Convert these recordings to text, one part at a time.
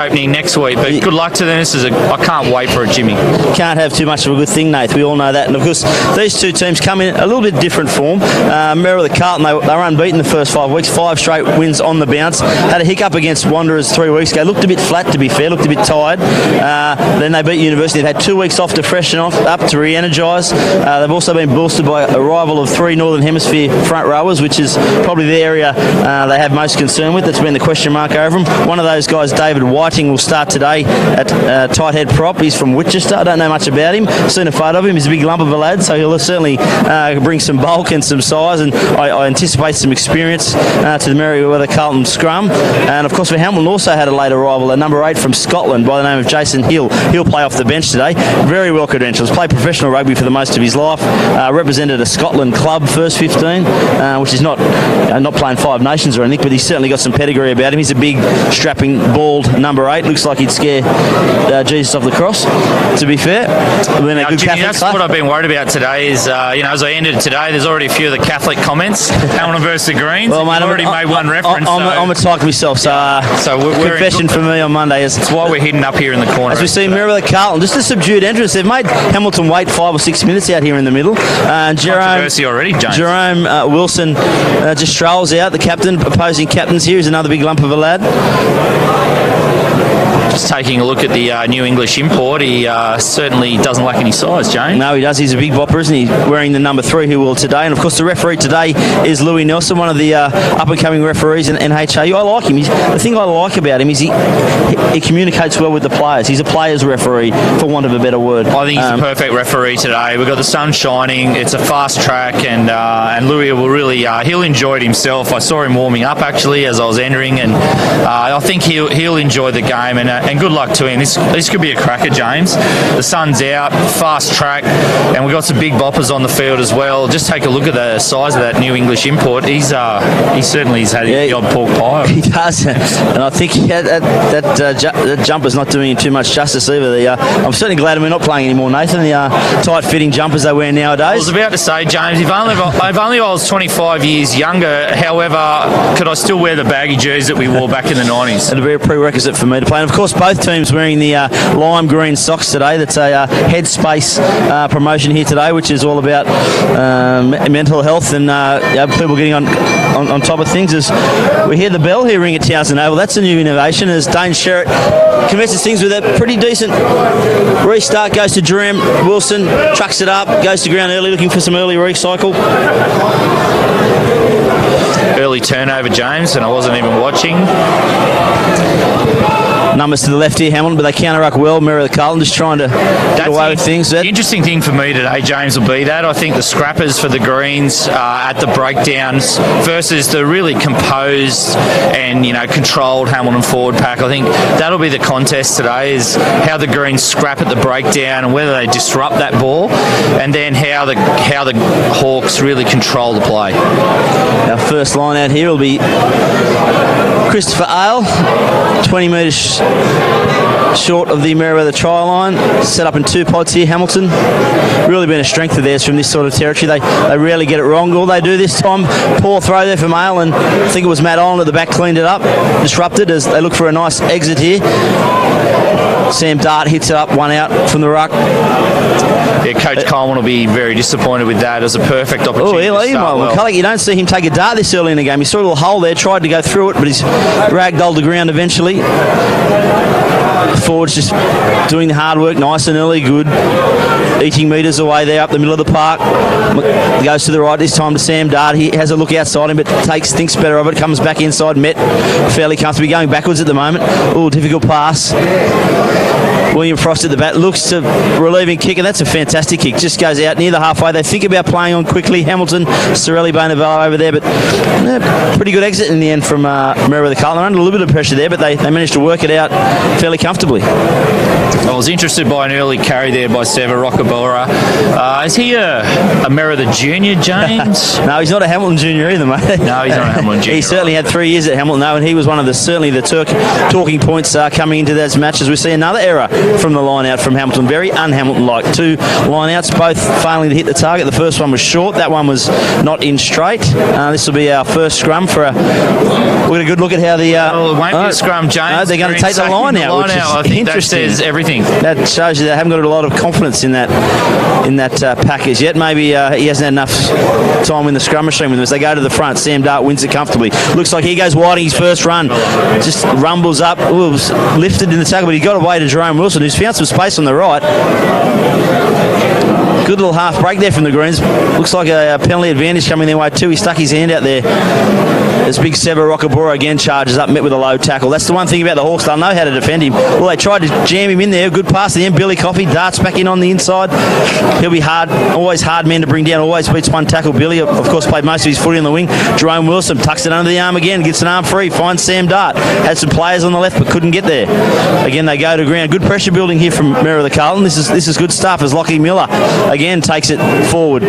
opening next week, but good luck to them. I can't wait for it, Jimmy. Can't have too much of a good thing, Nath. We all know that. And of course, these two teams come in a little bit different form. Merewether Carlton, they were unbeaten the first 5 weeks, 5 straight wins on the bounce. Had a hiccup against Wanderers 3 weeks ago. Looked a bit flat, to be fair. Looked a bit tired. Then they beat University. They've had 2 weeks off to freshen up to re-energise. They've also been boosted by arrival of 3 Northern Hemisphere front rowers, which is probably the area they have most concern with. That's been the question mark over them. One of those guys, David Whiting, will start today at tight head prop. He's from Winchester. I don't know much about him. Seen a photo of him. He's a big lump of a lad, so he'll certainly bring some bulk and some size, and I anticipate some experience to the Merewether Carlton scrum. And of course, for Hamilton also had a late arrival, a number 8 from Scotland by the name of Jason Hill. He'll play off the bench today. Very well credentials. Played professional rugby for the most of his life. Represented a Scotland club first 15, which is not playing Five Nations or anything, but he's certainly got some pedigree about him. He's a big, strapping, bald number 8. Looks like he'd scare Jesus off the cross, to be fair. Now, Jimmy, that's what I've been worried about today is, as I ended today, there's already a few of the Catholic comments. Hamilton versus the Greens. Well, mate, I've already made one reference. I'm a tyke myself, so we're confession for me on Monday. That's why we're hidden up here in the corner. As we see Merewether Carlton, just a subdued entrance. They've made Hamilton wait 5 or 6 minutes out here in the middle. Controversy already, James. Jerome Wilson just strolls out. The captain, opposing captains here, is another big lump of a lad. Just taking a look at the new English import, he certainly doesn't lack any size, James. No, he does. He's a big bopper, isn't he? Wearing the number 3 who will today. And of course, the referee today is Louis Nelson, one of the up-and-coming referees in NHRU. I like him. The thing I like about him is he communicates well with the players. He's a players' referee, for want of a better word. I think he's the perfect referee today. We've got the sun shining. It's a fast track, and Louis will really he'll enjoy it himself. I saw him warming up actually as I was entering, and I think he'll enjoy the game. And good luck to him. This could be a cracker, James. The sun's out, fast track, and we've got some big boppers on the field as well. Just take a look at the size of that new English import. He certainly has had the odd pork pie. He does, and I think that jumper's not doing him too much justice either. I'm certainly glad we're not playing anymore, Nathan. The tight-fitting jumpers they wear nowadays. I was about to say, James, if only I was 25 years younger, however, could I still wear the baggy jerseys that we wore back in the 90s? It'd be a prerequisite for me to play. And of course, both teams wearing the lime green socks today. That's a Headspace promotion here today, which is all about mental health and people getting on top of things. As we hear the bell here ring at Townsend Oval, that's a new innovation as Dane Sherritt commences things with a pretty decent restart. Goes to Jerome Wilson, trucks it up, goes to ground early, looking for some early recycle. Early turnover, James, and I wasn't even watching. Numbers to the left here, Hamilton, but they counter-ruck well. Merewether Carlton just trying to get away with things. The interesting thing for me today, James, will be that I think the scrappers for the Greens at the breakdowns versus the really composed and controlled Hamilton forward pack. I think that'll be the contest today, is how the Greens scrap at the breakdown and whether they disrupt that ball, and then how the Hawks really control the play. Our first line out here will be Christopher Ale, 20 metres short of the Merewether try line. Set up in 2 pods here, Hamilton. Really been a strength of theirs from this sort of territory. They rarely get it wrong. All they do this time, poor throw there from Ale, and I think it was Matt Olin at the back cleaned it up, disrupted as they look for a nice exit here. Sam Dart hits it up, 1 out from the ruck. Yeah, Coach Coleman will be very disappointed with that. It was a perfect opportunity to start well. You don't see him take a dart this early in the game. He saw a little hole there, tried to go through it, but he's ragdolled the ground eventually. Forwards just doing the hard work nice and early, good. Eating metres away there up the middle of the park. Goes to the right this time to Sam Dart. He has a look outside him, but thinks better of it. Comes back inside, met fairly comfortably, going backwards at the moment. Difficult pass. William Frost at the bat looks to relieving kick, and that's a fantastic kick. Just goes out near the halfway. They think about playing on quickly. Hamilton, Sorelli, Bonavella over there, but pretty good exit in the end from Merewether Carlton. Under a little bit of pressure there, but they managed to work it out fairly comfortably. I was interested by an early carry there by Sever Rockabora. Is he a Merewether Junior, James? No, he's not a Hamilton Junior either, mate. No, he's not a Hamilton Junior. He certainly had 3 years at Hamilton, though, and he was one of the talking points coming into those matches. We see another error from the line out from Hamilton, very un-Hamilton-like. 2 line outs, both failing to hit the target. The first one was short, that one was not in straight. This will be our first scrum for a... We'll get a good look at how the... it won't be a scrum, James. No, they're going to take the line out, which is I think interesting. That says everything. That shows you they haven't got a lot of confidence in that package yet. Maybe he hasn't had enough time in the scrum machine with them. As they go to the front, Sam Dart wins it comfortably. Looks like he goes wide in his first run. Just rumbles up. Ooh, was lifted in the tackle, but he got away to Jerome Wilson, who's found some space on the right. Good little half break there from the Greens. Looks like a penalty advantage coming their way too. He stuck his hand out there. This big Sever Rockabora again charges up, met with a low tackle. That's the one thing about the Hawks. They'll know how to defend him. Well, they tried to jam him in there. Good pass to the end. Billy Coffey darts back in on the inside. He'll be hard, always hard man to bring down. Always beats one tackle. Billy, of course, played most of his footy on the wing. Jerome Wilson tucks it under the arm again. Gets an arm free. Finds Sam Dart. Had some players on the left but couldn't get there. Again, they go to ground. Good pressure building here from Merewether Carlton. This is good stuff as Lockie Miller again takes it forward.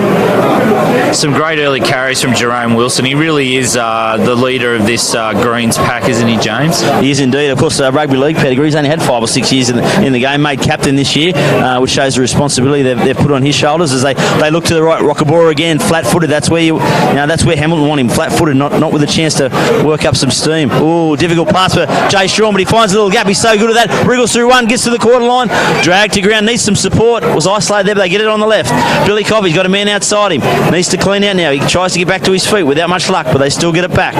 Some great early carries from Jerome Wilson. He really is the leader of this Greens pack, isn't he, James? He is indeed. Of course, rugby league pedigree. He's only had 5 or 6 years in the game. Made captain this year, which shows the responsibility they've put on his shoulders as they look to the right. Rockabora again, flat-footed. That's where that's where Hamilton want him, flat-footed, not with a chance to work up some steam. Ooh, difficult pass for Jay Shaw, but he finds a little gap. He's so good at that. Wriggles through one, gets to the quarter line, dragged to ground, needs some support. Was isolated there, but they get it on the left. Billy Coffey's got a man outside him. Needs to clean out now. He tries to get back to his feet without much luck, but they still get it back.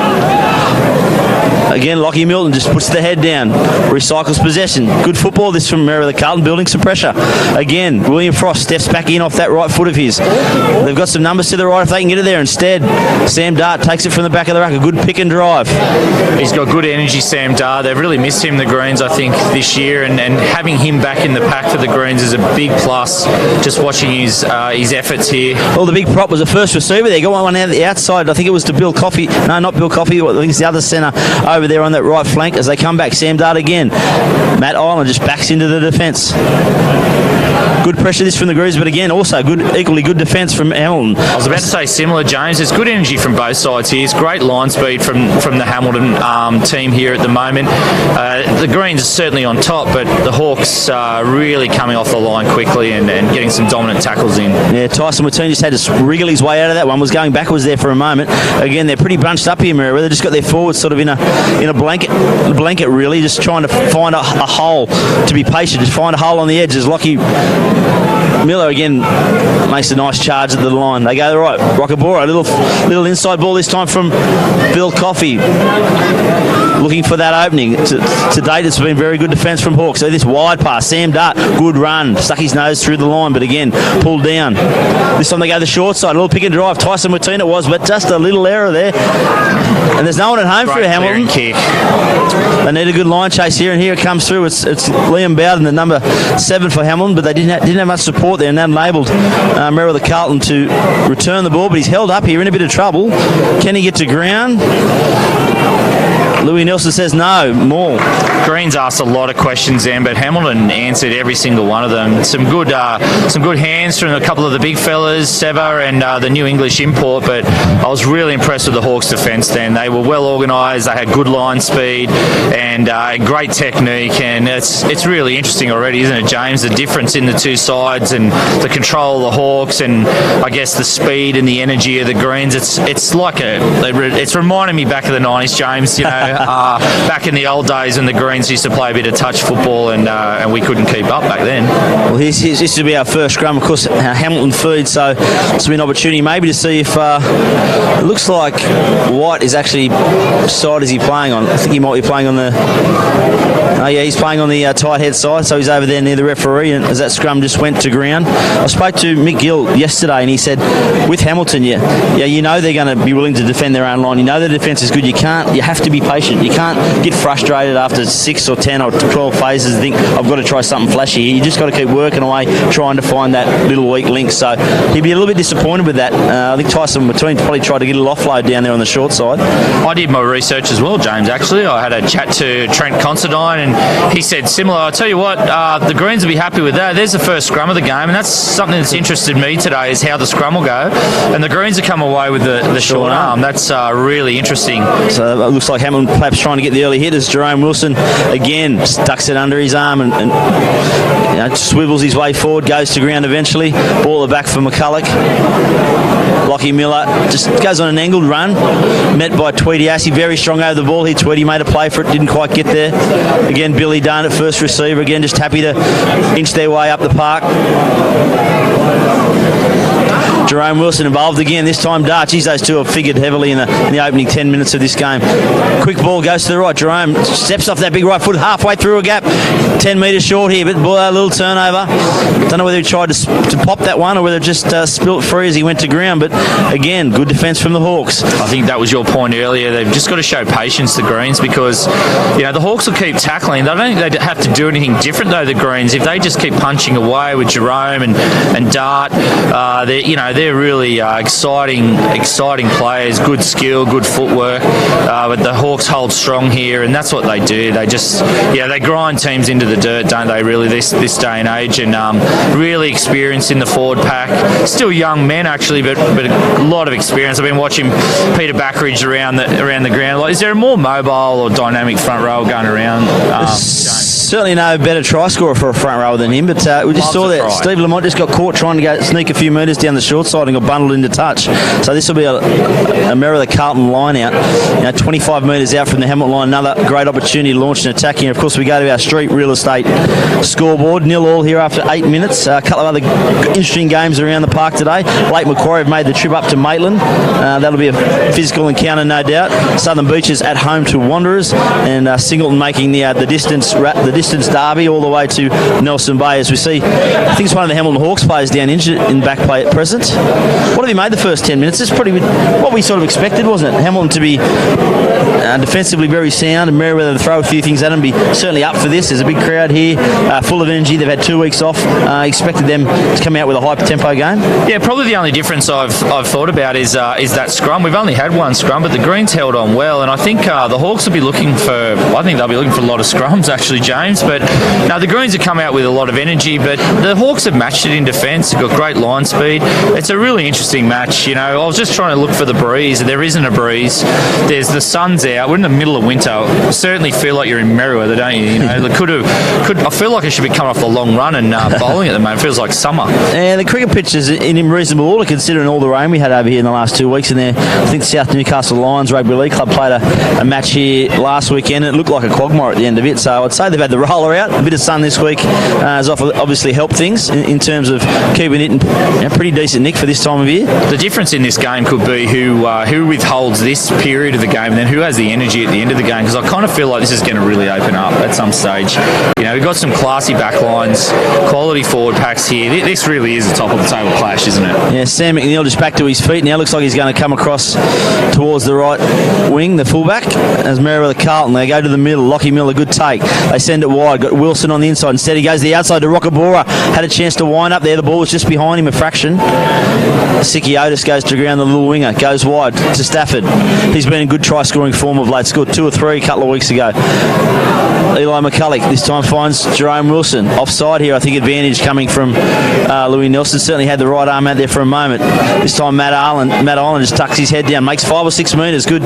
Again, Lockie Milton just puts the head down, recycles possession. Good football this from Merewether Carlton, building some pressure. Again, William Frost steps back in off that right foot of his. They've got some numbers to the right if they can get it there. Instead, Sam Dart takes it from the back of the ruck. A good pick and drive. He's got good energy, Sam Dart. They've really missed him, the Greens, I think, this year, and having him back in the pack for the Greens is a big plus. Just watching his efforts here. Well, the big prop was the first receiver. They got one out the outside. I think it was to Bill Coffey. No, not Bill Coffey. I think it's the other centre over there on that right flank. As they come back, Sam Dart again. Matt Island just backs into the defence. Good pressure this from the Greens, but again, also equally good defence from Hamilton. I was about to say similar, James. There's good energy from both sides here. It's great line speed from the Hamilton team here at the moment. The Greens are certainly on top, but the Hawks are really coming off the line quickly and getting some dominant tackles in. Yeah, Tyson Wattoon just had to wriggle his way out of that one. Was going backwards there for a moment. Again, they're pretty bunched up here, Merewether. They just got their forwards sort of in a blanket really, just trying to find a hole, to be patient, just find a hole on the edges. Lockie Miller again makes a nice charge at the line. They go to the right. Rockabora, a little inside ball this time from Bill Coffey. Looking for that opening. To date, it's been very good defence from Hawks. So this wide pass, Sam Dart, good run. Stuck his nose through the line, but again, pulled down. This time they go the short side. A little pick and drive. Tyson Wattoon it was, but just a little error there. And there's no one at home for Hamilton. Kick. They need a good line chase here, and here it comes through. It's Liam Bowden, the number 7 for Hamilton, but they didn't have much support there, and that enabled Merewether Carlton to return the ball, but he's held up here in a bit of trouble. Can he get to ground? Louis Nelson says no, more. Greens asked a lot of questions then, but Hamilton answered every single one of them. Some good hands from a couple of the big fellas, Sever and the New English import, but I was really impressed with the Hawks' defence then. They were well organised, they had good line speed and great technique, and it's really interesting already, isn't it, James? The difference in the two sides and the control of the Hawks and I guess the speed and the energy of the Greens. It's reminding me back of the 90s, James, you know. Back in the old days when the Greens used to play a bit of touch football and we couldn't keep up back then. Well, this will be our first scrum, of course, Hamilton feed, so this will be an opportunity maybe to see if it looks like White is actually, which side is he playing on? I think he might be playing on he's playing on the tight head side, so he's over there near the referee, and as that scrum just went to ground. I spoke to Mick Gill yesterday and he said with Hamilton, you know they're going to be willing to defend their own line. You know the defence is good. You have to be patient patient. You can't get frustrated after 6 or 10 or 12 phases and think, I've got to try something flashy. You just got to keep working away, trying to find that little weak link. So he'd be a little bit disappointed with that. I think Tyson McTween probably tried to get a little offload down there on the short side. I did my research as well, James, actually. I had a chat to Trent Considine, and he said similar. I'll tell you what, the Greens will be happy with that. There's the first scrum of the game, and that's something that's interested me today, is how the scrum will go. And the Greens have come away with the short arm. That's really interesting. So it looks like Hamilton perhaps trying to get the early hitters. Jerome Wilson, again, stucks it under his arm and swivels his way forward, goes to ground eventually. Ball back for McCulloch. Lockie Miller just goes on an angled run, met by Tweedy Assey, very strong over the ball here. Tweedy made a play for it, didn't quite get there. Again, Billy Dunn at first receiver, again just happy to inch their way up the park. Jerome Wilson involved again, this time Darchies. Those two have figured heavily in the opening 10 minutes of this game. Quick ball goes to the right. Jerome steps off that big right foot halfway through a gap. 10 metres short here, but boy, a little turnover. Don't know whether he tried to pop that one or whether it just spilt free as he went to ground, but again, good defence from the Hawks. I think that was your point earlier. They've just got to show patience, the Greens, because the Hawks will keep tackling. They don't think they have to do anything different, though, the Greens. If they just keep punching away with Jerome and Dart, they're really exciting players, good skill, good footwork. But the Hawks hold strong here, and that's what they do. They just, they grind teams into the dirt, don't they, really, this day and age, and really experienced in the forward pack. Still young men, actually, but a lot of experience. I've been watching Peter Backridge around the ground. Is there a more mobile or dynamic front row going around? Certainly no better try scorer for a front rower than him, but we just saw that Steve Lamont just got caught trying to go sneak a few metres down the short side and got bundled into touch. So this will be a Merewether Carlton line out. 25 metres out from the Hamilton line, another great opportunity to launch an attack here. Of course, we go to our street real estate scoreboard. 0-0 here after 8 minutes. A couple of other interesting games around the park today. Lake Macquarie have made the trip up to Maitland. That'll be a physical encounter, no doubt. Southern Beaches at home to Wanderers, and Singleton making the distance derby all the way to Nelson Bay, as we see. I think it's one of the Hamilton Hawks players down injured in back play at present. What have you made the first 10 minutes? It's pretty what we sort of expected, wasn't it? Hamilton to be defensively very sound, and Merewether to throw a few things at them, be certainly up for this. There's a big crowd here, full of energy. They've had 2 weeks off. Expected them to come out with a high tempo game. Yeah, probably the only difference I've thought about is that scrum. We've only had one scrum, but the Greens held on well, and I think the Hawks will be looking for. I think they'll be looking for a lot of scrums, actually, James. But no, the Greens have come out with a lot of energy, but the Hawks have matched it in defence. They've got great line speed. It's a really interesting match. I was just trying to look for the breeze. There isn't a breeze. There's the sun's out. We're in the middle of winter. You certainly feel like you're in Merewether, don't you? I feel like I should be coming off a long run and bowling at the moment. It feels like summer. Yeah, the cricket pitch is in reasonable order considering all the rain we had over here in the last 2 weeks. And there, I think the South Newcastle Lions Rugby League Club played a match here last weekend. It looked like a quagmire at the end of it. So I'd say they've had the roller out. A bit of sun this week has obviously helped things in terms of keeping it in pretty decent nick for this time of year. The difference in this game could be who withholds this period of the game and then who has the energy at the end of the game, because I kind of feel like this is going to really open up at some stage. We've got some classy backlines, quality forward packs here. This really is a top of the table clash, isn't it? Yeah, Sam McNeil just back to his feet now. Looks like he's going to come across towards the right wing, the fullback, as Merewether Carlton. They go to the middle. Lockie Miller, good take. They send it wide. Got Wilson on the inside. Instead, he goes to the outside to Rockabora. Had a chance to wind up there. The ball was just behind him a fraction. Siki Otis goes to ground, the little winger. Goes wide to Stafford. He's been in good try-scoring form of late. Scored 2 or 3 a couple of weeks ago. Eli McCulloch this time finds Jerome Wilson. Offside here, I think advantage coming from Louis Nelson. Certainly had the right arm out there for a moment. This time Matt Island just tucks his head down. Makes 5 or 6 metres. Good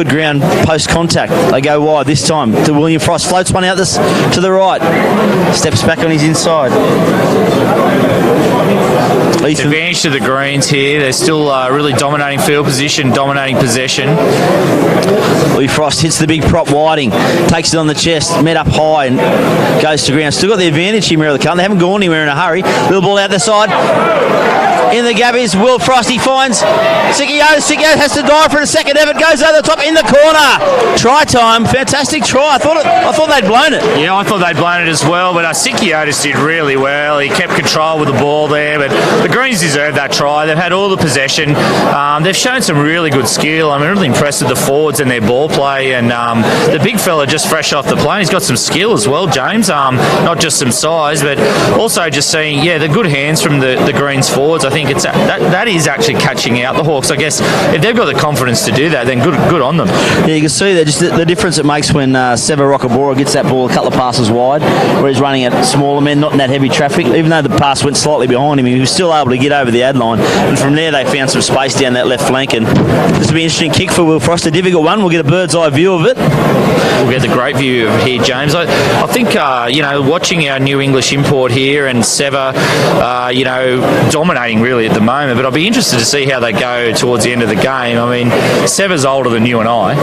ground post contact. They go wide this time to William Frost. Floats one out to the right. Steps back on his inside. Advantage to the Greens here. They're still really dominating field position, dominating possession. Lee Frost hits the big prop Whiting, takes it on the chest, met up high and goes to ground. Still got the advantage here, Merewether Carlton. They haven't gone anywhere in a hurry. Little ball out the side. in the gabbies. Will Frosty finds Sikio. Sikio has to dive for a second effort. Goes over the top in the corner. Try time. Fantastic try. I thought they'd blown it. Yeah, I thought they'd blown it as well, but Sikiotis did really well. He kept control with the ball there, but the Greens deserved that try. They've had all the possession. They've shown some really good skill. I'm really impressed with the forwards and their ball play, and the big fella just fresh off the plane. He's got some skill as well, James. Not just some size, but also just seeing, the good hands from the Greens forwards. I think that is actually catching out the Hawks. I guess if they've got the confidence to do that, then good on them. Yeah, you can see that just the difference it makes when Seva Rockabora gets that ball a couple of passes wide, where he's running at smaller men, not in that heavy traffic. Even though the pass went slightly behind him, he was still able to get over the ad line, and from there they found some space down that left flank, and this will be an interesting kick for Will Frost. A difficult one. We'll get a bird's eye view of it. We'll get the great view of it here, James. I think watching our new English import here and Seva dominating really at the moment, but I'll be interested to see how they go towards the end of the game. I mean, Seva's older than you and I,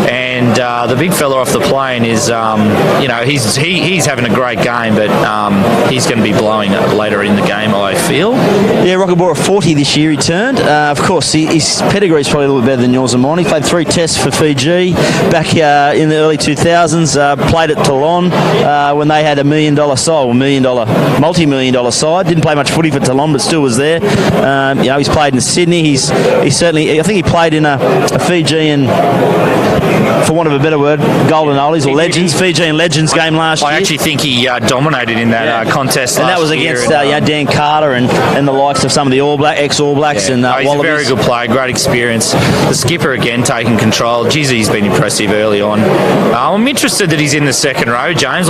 and the big fella off the plane is he's having a great game, but he's going to be blowing it later in the game, I feel. Yeah, Rockabora 40 this year he turned. Of course, his pedigree is probably a little bit better than yours and mine. He played 3 tests for Fiji back in the early 2000s. Played at Toulon when they had $1 million side, multi-million dollar side. Didn't play much footy for Toulon, but still was there. He's played in Sydney. He's certainly, I think he played in a Fijian, for want of a better word, Golden Oldies or Legends, Fijian Legends game last year. I actually think he dominated in that contest and that was against Dan Carter and the likes of some of the ex-All Blacks. Yeah. And he's Wallabies. A very good player, great experience. The skipper again taking control. Geez, he's been impressive early on. I'm interested that he's in the second row, James.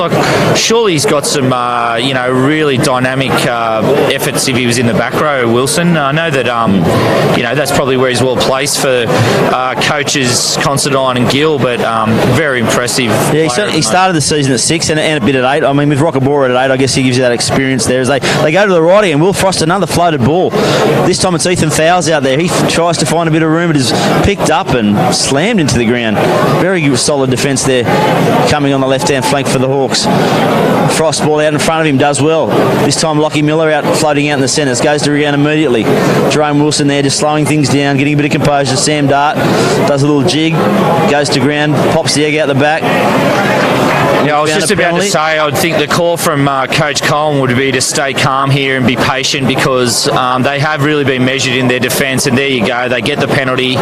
Surely he's got some really dynamic efforts if he was in the back row, Wilson. I know that that's probably where he's well placed for coaches Considine and Gill, but very impressive. Yeah, he started the season at 6 and a bit at 8. I mean, with Rockabora at 8, I guess he gives you that experience there as they go to the righty, and Will Frost another floated ball. This time it's Ethan Fowles out there. He tries to find a bit of room, but is picked up and slammed into the ground. Very solid defence there coming on the left-hand flank for the Hawks. Frost ball out in front of him does well. This time Lockie Miller out floating out in the centres. Goes to ground immediately. Jerome Wilson there just slowing things down, getting a bit of composure. Sam Dart does a little jig, goes to ground, pops the egg out the back. Yeah, I was just about to say, I would think the call from Coach Carlton would be to stay calm here and be patient, because they have really been measured in their defence, and there you go, they get the penalty,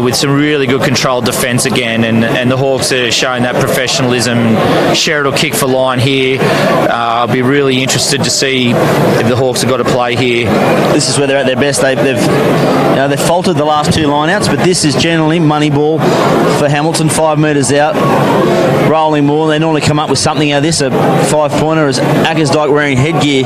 with some really good controlled defence again, and the Hawks are showing that professionalism. Sherrod will kick for line here. I'll be really interested to see if the Hawks have got to play here. This is where they're at their best. They've faltered the last 2 line-outs, but this is generally money ball for Hamilton, 5 metres out. Rolling ball, they normally come up with something out of this, a 5-pointer, as Ackersdyke wearing headgear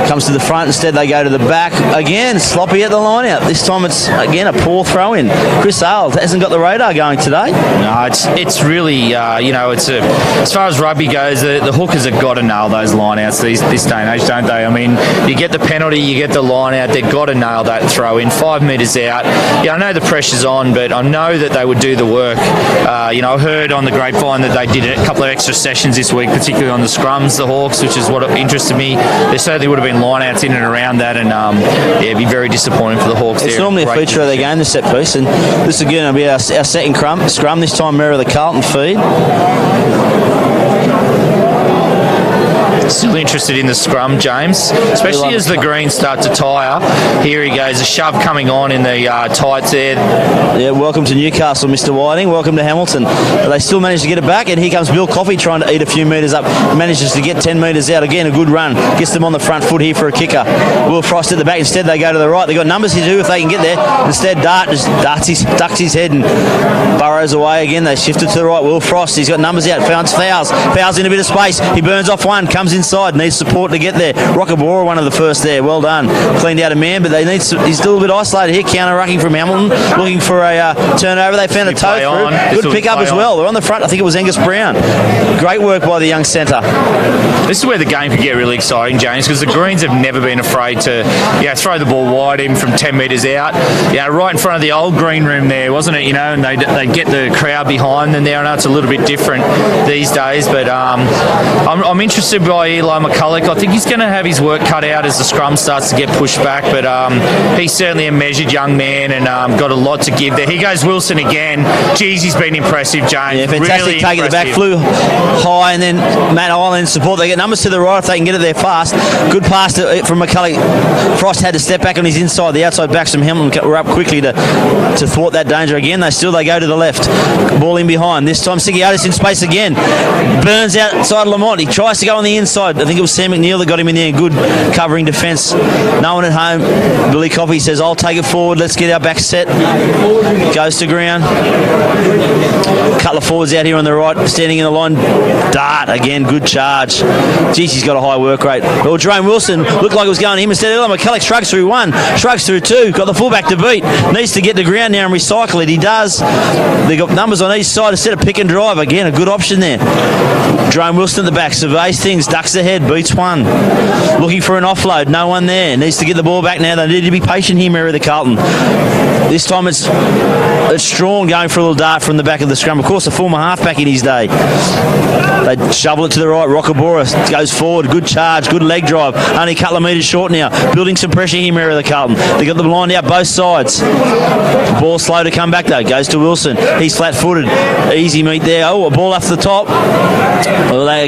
comes to the front. Instead they go to the back again, sloppy at the line out. This time it's again a poor throw in. Chris Hale hasn't got the radar going today. No, it's really as far as rugby goes, the hookers have got to nail those line outs this day and age, don't they? I mean, you get the penalty, you get the line out, they've got to nail that throw in. 5 metres out. Yeah, I know the pressure's on, but I know that they would do the work. I heard on the grapevine that they did a couple of extra sessions this week, particularly on the scrums, the Hawks, which is what interested me. There certainly would have been line-outs in and around that, and it'd be very disappointing for the Hawks. It's normally a feature of their game, the set piece, and this is going to be our second scrum. This time Merewether Carlton feed. Still interested in the scrum, James, especially as the Greens start to tire. Here he goes, a shove coming on in the tights there. Yeah, welcome to Newcastle, Mr. Whiting. Welcome to Hamilton. But they still manage to get it back, and here comes Bill Coffey trying to eat a few metres up. Manages to get 10 metres out again. A good run. Gets them on the front foot here for a kicker. Will Frost at the back. Instead, they go to the right. They've got numbers to do if they can get there. Instead, Dart just ducks his head and burrows away again. They shifted to the right. Will Frost, he's got numbers out. Finds Fowles. Fowles in a bit of space. He burns off one. Comes inside. Needs support to get there. Rockabora, one of the first there. Well done. Cleaned out a man, but he's still a bit isolated here. Counter-rucking from Hamilton. Looking for a turnover. They found a toe through. Good pick up as well. They're on the front. I think it was Angus Brown. Great work by the young centre. This is where the game could get really exciting, James, because the Greens have never been afraid to throw the ball wide in from 10 metres out. Right in front of the old green room there, wasn't it? And they get the crowd behind them there. I know it's a little bit different these days, but I'm interested by Eli McCulloch. I think he's going to have his work cut out as the scrum starts to get pushed back, but he's certainly a measured young man and got a lot to give there. Here goes Wilson again. Geez, he's been impressive, James. Yeah, fantastic really take at the back, flew high, and then Matt Island support. They get numbers to the right if they can get it there fast. Good pass from McCulloch. Frost had to step back on his inside. The outside backs from Hamilton were up quickly to thwart that danger again. They go to the left. Ball in behind. This time Sigiotis in space again. Burns outside Lamont. He tries to go on the inside. I think it was Sam McNeil that got him in there. Good covering defence. No one at home. Billy Coffey says, I'll take it forward. Let's get our back set. Goes to ground. A couple of forwards out here on the right, standing in the line. Dart again, good charge. Jeez, he's got a high work rate. Well, Jerome Wilson looked like it was going to him instead. McCulloch shrugs through one, shrugs through two, got the fullback to beat. Needs to get to ground now and recycle it. He does. They got numbers on each side instead of pick and drive. Again, a good option there. Jerome Wilson at the back, surveys things, ducks ahead, beats one. Looking for an offload, no one there. Needs to get the ball back now. They need to be patient here, Merewether Carlton. This time it's Strawn going for a little dart from the back of the scrum. Of course, a former halfback in his day. They shovel it to the right. Rockabora goes forward. Good charge. Good leg drive. Only a couple of metres short now. Building some pressure here, Merewether Carlton. They got them lined out both sides. Ball slow to come back though. Goes to Wilson. He's flat-footed. Easy meet there. Oh, a ball off the top. Well, they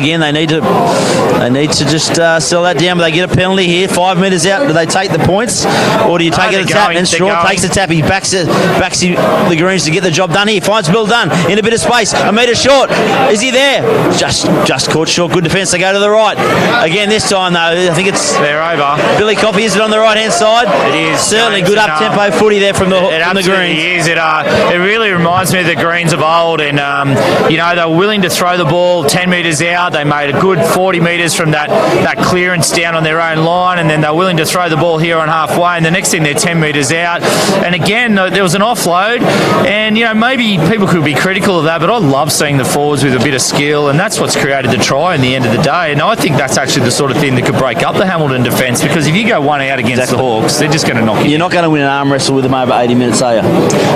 need to just sell that down, but they get a penalty here. 5 metres out. Do they take the points, or do you take it a tap? And Strawn takes the tap. He backs the Greens to get the job done here. Finds Bill Dunn in a bit of space. A metre short. Is he there? Just caught short. Good defence. They go to the right. Again, this time though, I think they're over. Billy Coffey, is it on the right hand side? It is. Certainly good up tempo footy there from the Greens. It is. It really reminds me of the Greens of old, and they were willing to throw the ball 10 metres out. They made a good 40 metres from that clearance down on their own line, and then they're willing to throw the ball here on halfway, and the next thing they're 10 metres out. And again, there was an offload, and maybe people could be critical of that, but I love seeing the forwards with a bit of skill, and that's what's created the try in the end of the day. And I think that's actually the sort of thing that could break up the Hamilton defence, because if you go one out against the Hawks, they're just going to knock you. You're not going to win an arm wrestle with them over 80 minutes, are you?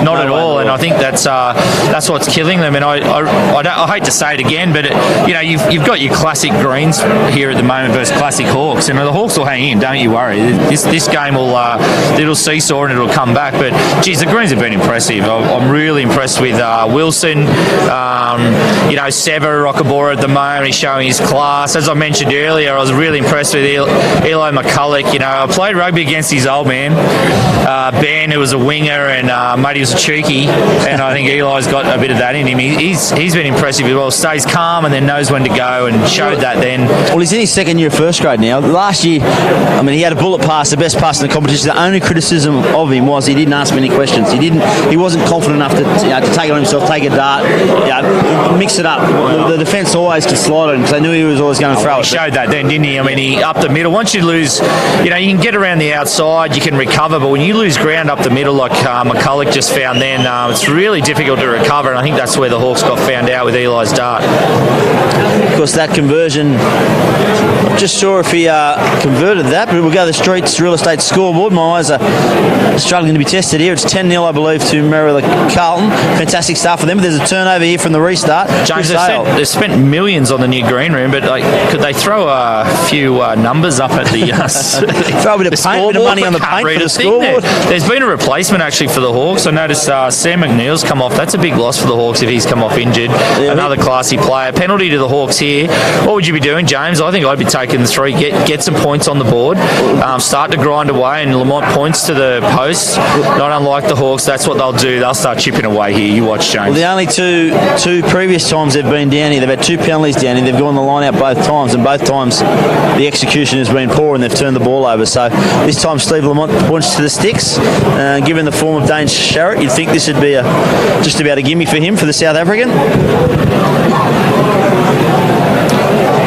Not at all, and I think that's what's killing them. And I hate to say it again, but you've got your classic Greens here at the moment versus classic Hawks, and the Hawks will hang in. Don't you worry. This game it'll seesaw and it'll come back. But geez, the Greens have been impressive. I'm really impressed with Wilson. Sever Rockabora at the moment. He's showing his class. As I mentioned earlier, I was really impressed with Eli McCulloch. I played rugby against his old man, Ben, who was a winger, and mate, he was a cheeky. And I think Eli's got a bit of that in him. He's been impressive as well. Stays calm and then knows when to go, and showed that then. Well, he's in his second year of first grade now. Last year, he had a bullet pass, the best pass in the competition. The only criticism of him was he didn't ask many questions. He wasn't confident enough to take it on himself, take a dart, mix it up. The defence always could slide on him because they knew he was always going to throw it. He showed that then, didn't he? He up the middle. Once you lose, you can get around the outside, you can recover, but when you lose ground up the middle like McCulloch just found then, it's really difficult to recover, and I think that's where the Hawks got found out with Eli's dart. Of course, that conversion, not just sure if he converted that, but we'll go to the Streets Real Estate scoreboard. My eyes are struggling to be tested here. It's 10-0, I believe, to Merewether Carlton. Fantastic start for them. There's a turnover here from the restart. James, they've spent millions on the new green room, but could they throw a few numbers up at the throw a bit of paint, bit of money on the paint for the scoreboard? There's been a replacement actually for the Hawks. I noticed Sam McNeil's come off. That's a big loss for the Hawks if he's come off injured. Yeah, another classy player. Penalty to the Hawks here. What would you be doing, James? I think I'd be taking the three. Get some points on the board. Start to grind away, and Lamont points to the post. Not unlike the Hawks, that's what they'll do. They'll start chipping away here. You watch, James. Well, the only two previous times they've been down here, they've had two penalties down here. They've gone the line out both times, and both times the execution has been poor and they've turned the ball over. So this time Steve Lamont points to the sticks. Given the form of Dane Sharrett, you'd think this would be just about a gimme for him, for the South African.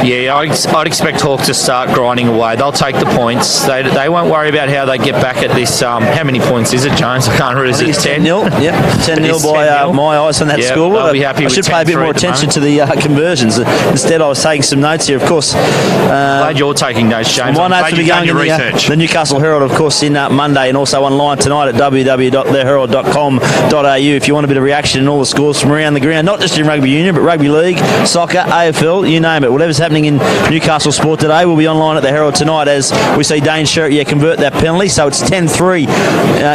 Yeah, I'd expect Hawks to start grinding away. They'll take the points. They won't worry about how they get back at this. How many points is it, James? I can't remember. Is it 10? 10-0. Yep, 10-0 by my eyes on that scoreboard. I'll be happy. I should pay a bit more attention to the conversions. Instead, I was taking some notes here. Of course, glad you're taking notes, James. My notes will be going in the Newcastle Herald, of course, in Monday, and also online tonight at www.theherald.com.au. If you want a bit of reaction and all the scores from around the ground, not just in rugby union, but rugby league, soccer, AFL, you name it. Whatever's happening in Newcastle Sport today. We'll be online at the Herald tonight as we see Dane Sherritt convert that penalty. So it's 10-3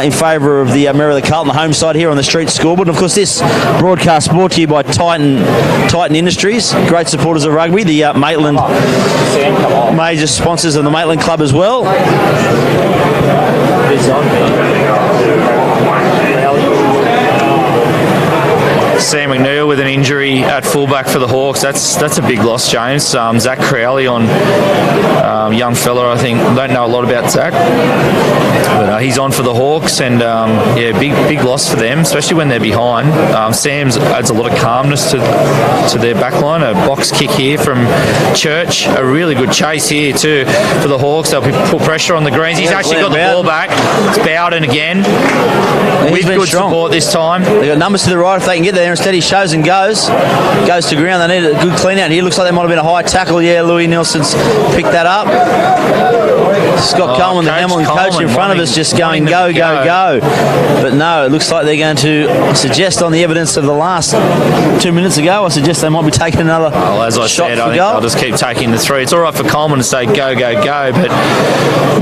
in favour of the Merewether Carlton, the home side here on the street scoreboard. And of course, this broadcast brought to you by Titan Industries, great supporters of rugby. The Maitland major sponsors of the Maitland Club as well. Sam McNeil with an injury at fullback for the Hawks. That's a big loss, James. Zach Crowley on young fella, I think. Don't know a lot about Zach, but he's on for the Hawks, and big loss for them, especially when they're behind. Sam's adds a lot of calmness to their backline. A box kick here from Church, a really good chase here too for the Hawks. They'll put pressure on the Greens. He's actually got the ball back. It's Bowden again with good support this time. They've got numbers to the right if they can get there. Instead he shows and goes to ground. They need a good clean out here. Looks like there might have been a high tackle. Yeah, Louis Nelson's picked that up. Scott Coleman, the Hamilton coach in front of us, just going go. But no, it looks like they're going to suggest on the evidence of the last 2 minutes ago, I suggest they might be taking another as I shot said, for I think goal. I'll just keep taking the three. It's all right for Coleman to say go, but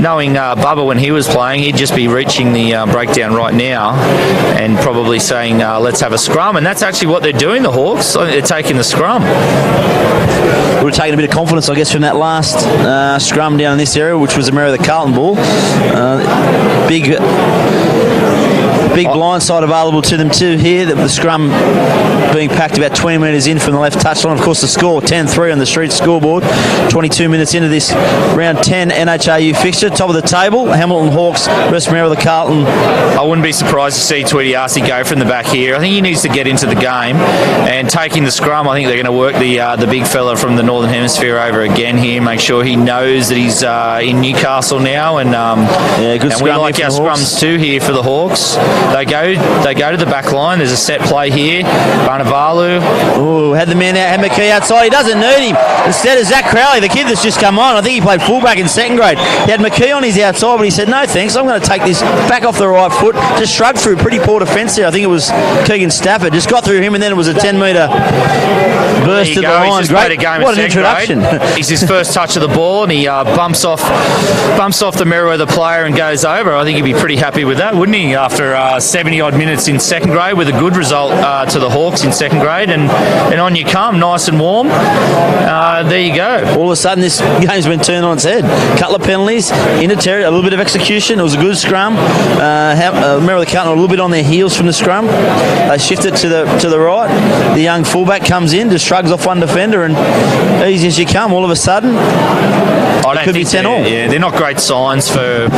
knowing Bubba when he was playing, he'd just be reaching the breakdown right now and probably saying let's have a scrum, and that's actually what they're doing, the Hawks. I think they're taking the scrum. Would have taken a bit of confidence, I guess, from that last scrum down in this area, which was a Merewether Carlton ball. Big blind side available to them too here. The scrum being packed about 20 metres in from the left touchline. Of course, the score 10-3 on the street scoreboard. 22 minutes into this round 10 NHRU fixture. Top of the table, Hamilton Hawks versus Merewether Carlton. I wouldn't be surprised to see Tweedy Arcee go from the back here. I think he needs to get into the game, and taking the scrum, I think they're going to work the big fella from the Northern Hemisphere over again here. Make sure he knows that he's in Newcastle now, and good and we like our scrums too here for the Hawks. They go to the back line. There's a set play here. Barnavalu. Oh, had the man out, had McKee outside. He doesn't need him. Instead of Zach Crowley, the kid that's just come on. I think he played fullback in second grade. He had McKee on his outside, but he said, no thanks, I'm going to take this back off the right foot. Just shrugged through pretty poor defence there. I think it was Keegan Stafford. Just got through him, and then it was a 10-metre burst to the line. Great. What an introduction. It's his first touch of the ball, and he bumps off the Merewether player and goes over. I think he'd be pretty happy with that, wouldn't he, after 70-odd minutes in second grade with a good result to the Hawks in second grade, and on you come, nice and warm. There you go. All of a sudden, this game's been turned on its head. Couple of penalties, into Terry, a little bit of execution. It was a good scrum. Merewether Carlton a little bit on their heels from the scrum. They shift it to the right. The young fullback comes in, just shrugs off one defender, and easy as you come. All of a sudden, it could be 10-all. Yeah, they're not great signs for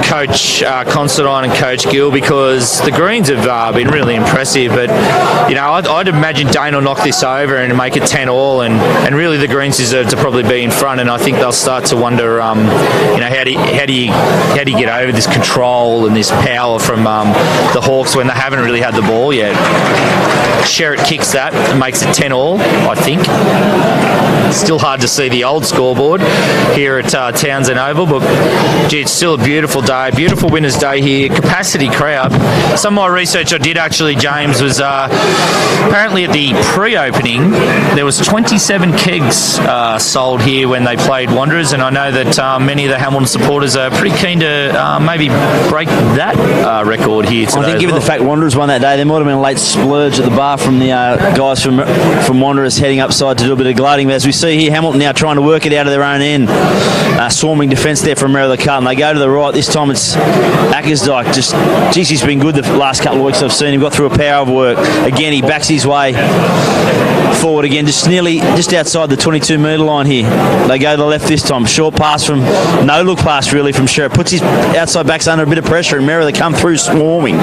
Coach Considine and Coach Gill, because the Greens have been really impressive. But I'd imagine Dane will knock this over and make it 10-all, and really the Greens deserve to probably be in front. And I think they'll start to wonder, how do you get over this control and this power from the Hawks when they haven't really had the ball yet. Sherritt kicks that and makes it 10-all, I think. Still hard to see the old scoreboard here at Townsend Oval, but gee, it's still a beautiful day, beautiful winter's day here, capacity crowd. Some of my research I did actually, James, was apparently at the pre-opening there was 27 kegs sold here when they played Wanderers, and I know that many of the Hamilton supporters are pretty keen to maybe break that record here today. I think given the fact Wanderers won that day, there might have been a late splurge at the bar from the guys from Wanderers heading upside to do a bit of gloating. But as we see here, Hamilton now trying to work it out of their own end. Swarming defence there from Merewether Carlton. They go to the right. This time it's Ackersdyke. He's been good the last couple of weeks I've seen him. Got through a power of work. Again, he backs his way forward again, just outside the 22-metre line here. They go to the left this time. Short pass from, no look pass really from Sherritt. Puts his outside backs under a bit of pressure, and Merewether come through swarming.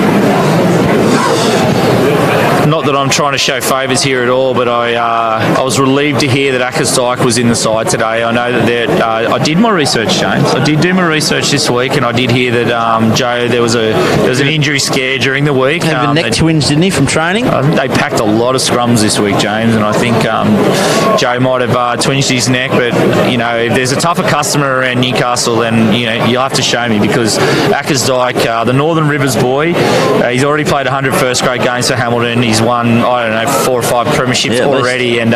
Not that I'm trying to show favours here at all, but I was relieved to hear that Ackersdyke was in the side today. I know that I did my research, James. I did do my research this week, and I did hear that Joe, there was an injury scare during the week. Had a neck twinge, didn't he, from training? I think they packed a lot of scrums this week, James, and I think Joe might have twinged his neck. But if there's a tougher customer around Newcastle, then you'll have to show me, because Ackersdyke, the Northern Rivers boy, he's already played 100 first grade games for Hamilton. He's he's won, I don't know, 4 or 5 premierships already, and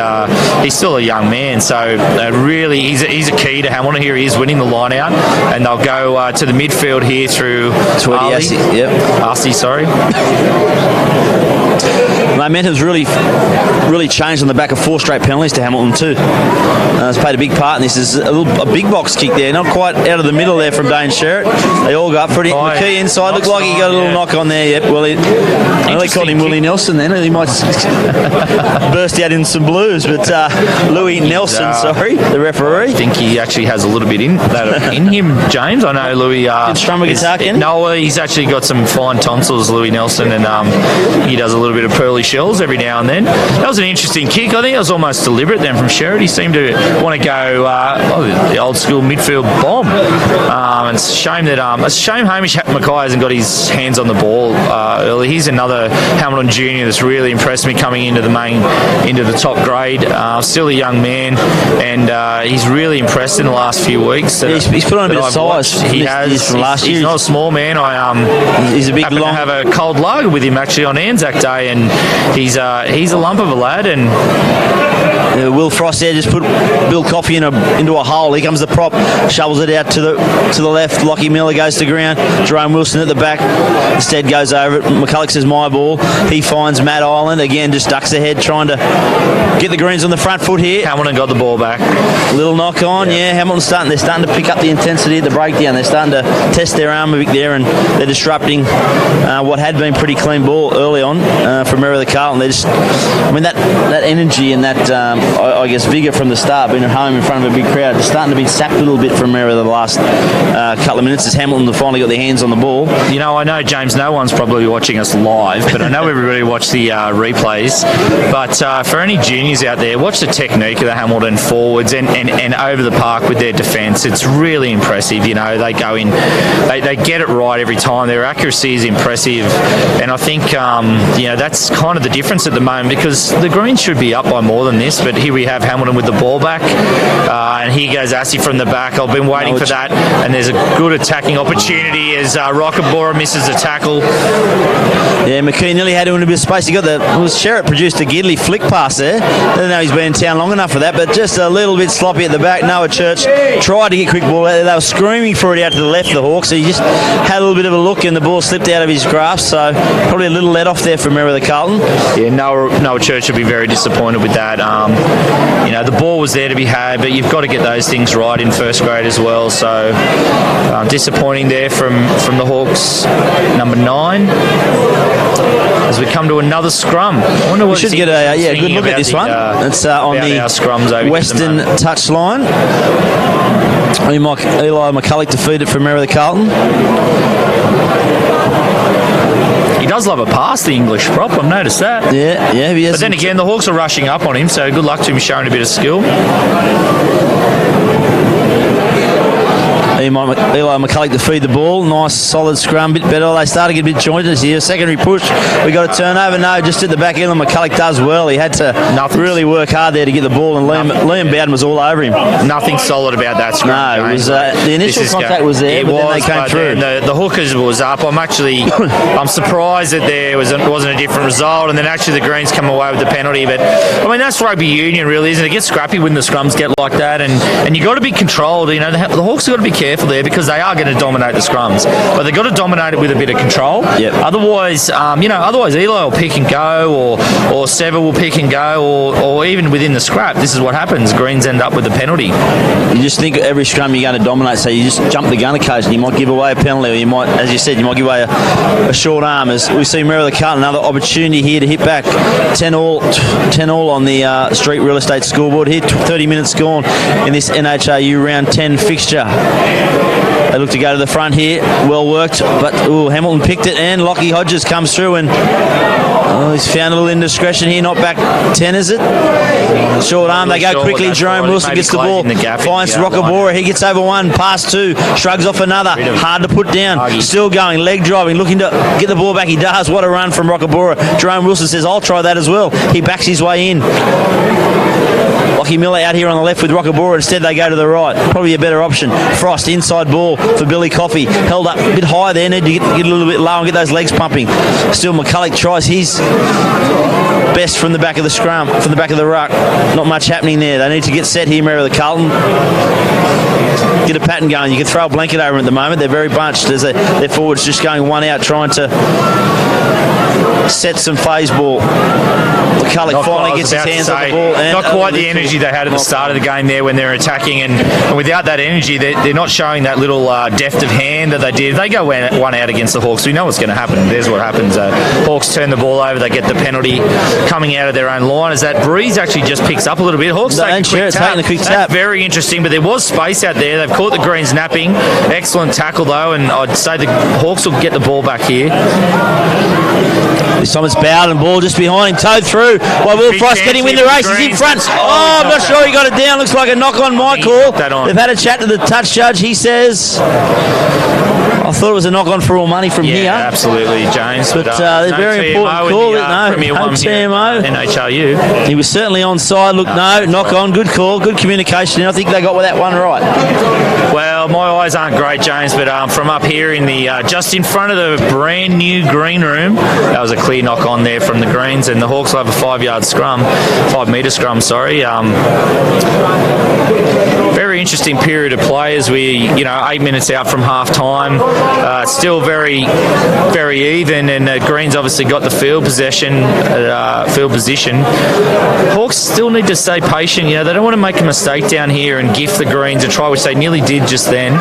he's still a young man. So really, he's a key to Hamilton. Here he is winning the line out, and they'll go to the midfield here through Arcee, sorry. Momentum's really changed on the back of 4 straight penalties to Hamilton too. It's played a big part in this. There's a big box kick there, not quite out of the middle there from Dane Sherritt. They all go up for it. McKee inside, looked like he got a little knock on there. Yep, well, they called him Willie Nelson then. He might burst out in some blues, but Louis Nelson, the referee. I think he actually has a little bit in him, James. I know Louis. Can strum a guitar, can he? No, he's actually got some fine tonsils, Louis Nelson, and he does a little bit of pearly shells every now and then. That was an interesting kick. I think it was almost deliberate then from Sherritt. He seemed to want to go the old school midfield bomb. And it's a shame that Hamish Mackay hasn't got his hands on the ball early. He's another Hamilton junior that's really impressed me coming into the top grade. Still a young man, and he's really impressed in the last few weeks. He's put on a bit of size. He has from last year. He's not a small man. He's a big happened to have a cold lager with him actually on Anzac Day, and he's a lump of a lad. And Will Frost there just put Bill Coffey into a hole. Here comes the prop, shovels it out to the left. Lockie Miller goes to ground. Jerome Wilson at the back. Instead goes over it. McCulloch says my ball. He finds Matt Island again, just ducks ahead, trying to get the Greens on the front foot here. Hamilton got the ball back. Little knock on, Hamilton's they're starting to pick up the intensity at the breakdown. They're starting to test their arm a bit there, and they're disrupting what had been pretty clean ball early on from Merewether Carlton. They just, that energy and that I guess vigour from the start, being at home in front of a big crowd, just starting to be sapped a little bit from Merewether the last couple of minutes as Hamilton have finally got their hands on the ball. I know, James, no one's probably watching us live, but I know everybody watched the replays. But for any juniors out there, watch the technique of the Hamilton forwards and over the park with their defence. It's really impressive. They go in, they get it right every time. Their accuracy is impressive, and I think that's kind of the difference at the moment, because the Greens should be up by more than this, but here we have Hamilton with the ball back, and here goes Arcee from the back. I've been waiting for that, and there's a good attacking opportunity as Rockabora misses a tackle. Yeah, McKee nearly had him in a bit of space. Sherritt produced a Gidley flick pass there. I don't know he's been in town long enough for that, but just a little bit sloppy at the back. Noah Church tried to get quick ball out there. They were screaming for it out to the left, the Hawks. So he just had a little bit of a look, and the ball slipped out of his grasp. So probably a little let off there from Merewether Carlton. Yeah, Noah Church would be very disappointed with that. The ball was there to be had, but you've got to get those things right in first grade as well. So disappointing there from the Hawks, number 9. As we come to another scrum. I wonder what we should get a good look at this one. It's on the western touchline. Eli McCulloch to feed it for Merewether Carlton. He does love a pass, the English prop. I've noticed that. Yeah, he has. But then again, the Hawks are rushing up on him, so good luck to him showing a bit of skill. Eli McCulloch to feed the ball. Nice, solid scrum, bit better. They started to get a bit jointed here. Secondary push. We got a turnover. No, just at the back. Eli McCulloch does well. He had to really work hard there to get the ball, and Liam Bowden was all over him. Nothing solid about that scrum. No, it was, the initial contact was there, but then they came through. The hookers was up. I'm surprised that there wasn't a different result, and then actually the Greens come away with the penalty. But that's rugby union, really, isn't it? It gets scrappy when the scrums get like that, and you got to be controlled. The Hawks have got to be careful there, because they are going to dominate the scrums, but they've got to dominate it with a bit of control. Yep. Otherwise, Eli will pick and go, or Sever will pick and go, or even within the scrap, this is what happens. Greens end up with a penalty. You just think every scrum you're going to dominate, so you just jump the gun occasionally. You might give away a penalty, or you might, as you said, you might give away a short arm. As we see Merewether Carlton, another opportunity here to hit back. 10 all on the Street Real Estate scoreboard here. 30 minutes gone in this NHRU round 10 fixture. They look to go to the front here. Well worked, but Hamilton picked it, and Lockie Hodges comes through, and he's found a little indiscretion here. Not back 10, is it? Short arm. They go quickly. Jerome Wilson gets the ball. Finds Rockabora. He gets over one. Pass 2. Shrugs off another. Hard to put down. Still going. Leg driving. Looking to get the ball back. He does. What a run from Rockabora. Jerome Wilson says, I'll try that as well. He backs his way in. Lockie Miller out here on the left with Rockabora. Instead, they go to the right. Probably a better option. Frost, inside ball for Billy Coffey. Held up a bit high there. Need to get a little bit low and get those legs pumping. Still, McCulloch tries his best from the back of the scrum, from the back of the ruck. Not much happening there. They need to get set here, Merewether Carlton. Get a pattern going. You can throw a blanket over them at the moment. They're very bunched. Their forwards just going one out, trying to set some phase ball. McCulloch finally gets his hands on the ball. And not quite the energy they had at the start of the game there when they're attacking, and without that energy, they're not showing that little depth of hand that they did. If they go one out against the Hawks, we know what's going to happen. There's what happens. Hawks turn the ball over. They get the penalty coming out of their own line as that breeze actually just picks up a little bit. Hawks taking a quick tap. That's very interesting, but there was space out there. They've caught the Greens napping. Excellent tackle, though, and I'd say the Hawks will get the ball back here. This time it's Bowden, ball just behind him, towed through by Will Frost, getting in the race. He's in front. I'm not sure he got it down. Looks like a knock on my call. They've had a chat to the touch judge. He says, I thought it was a knock on for all money from here. Yeah, absolutely, James. But they're very important call. No TMO. NHRU. He was certainly onside. Look, no, knock on. Good call, good communication. I think they got that one right. Well, my eyes aren't great, James, but from up here in the just in front of the brand new green room, that was a clear knock on there from the Greens, and the Hawks will have a 5 metre scrum. Sorry. Very interesting period of play as we, 8 minutes out from half time. Still very, very even, and the Greens obviously got the field position. Hawks still need to stay patient. They don't want to make a mistake down here and gift the Greens a try, which they nearly did just then.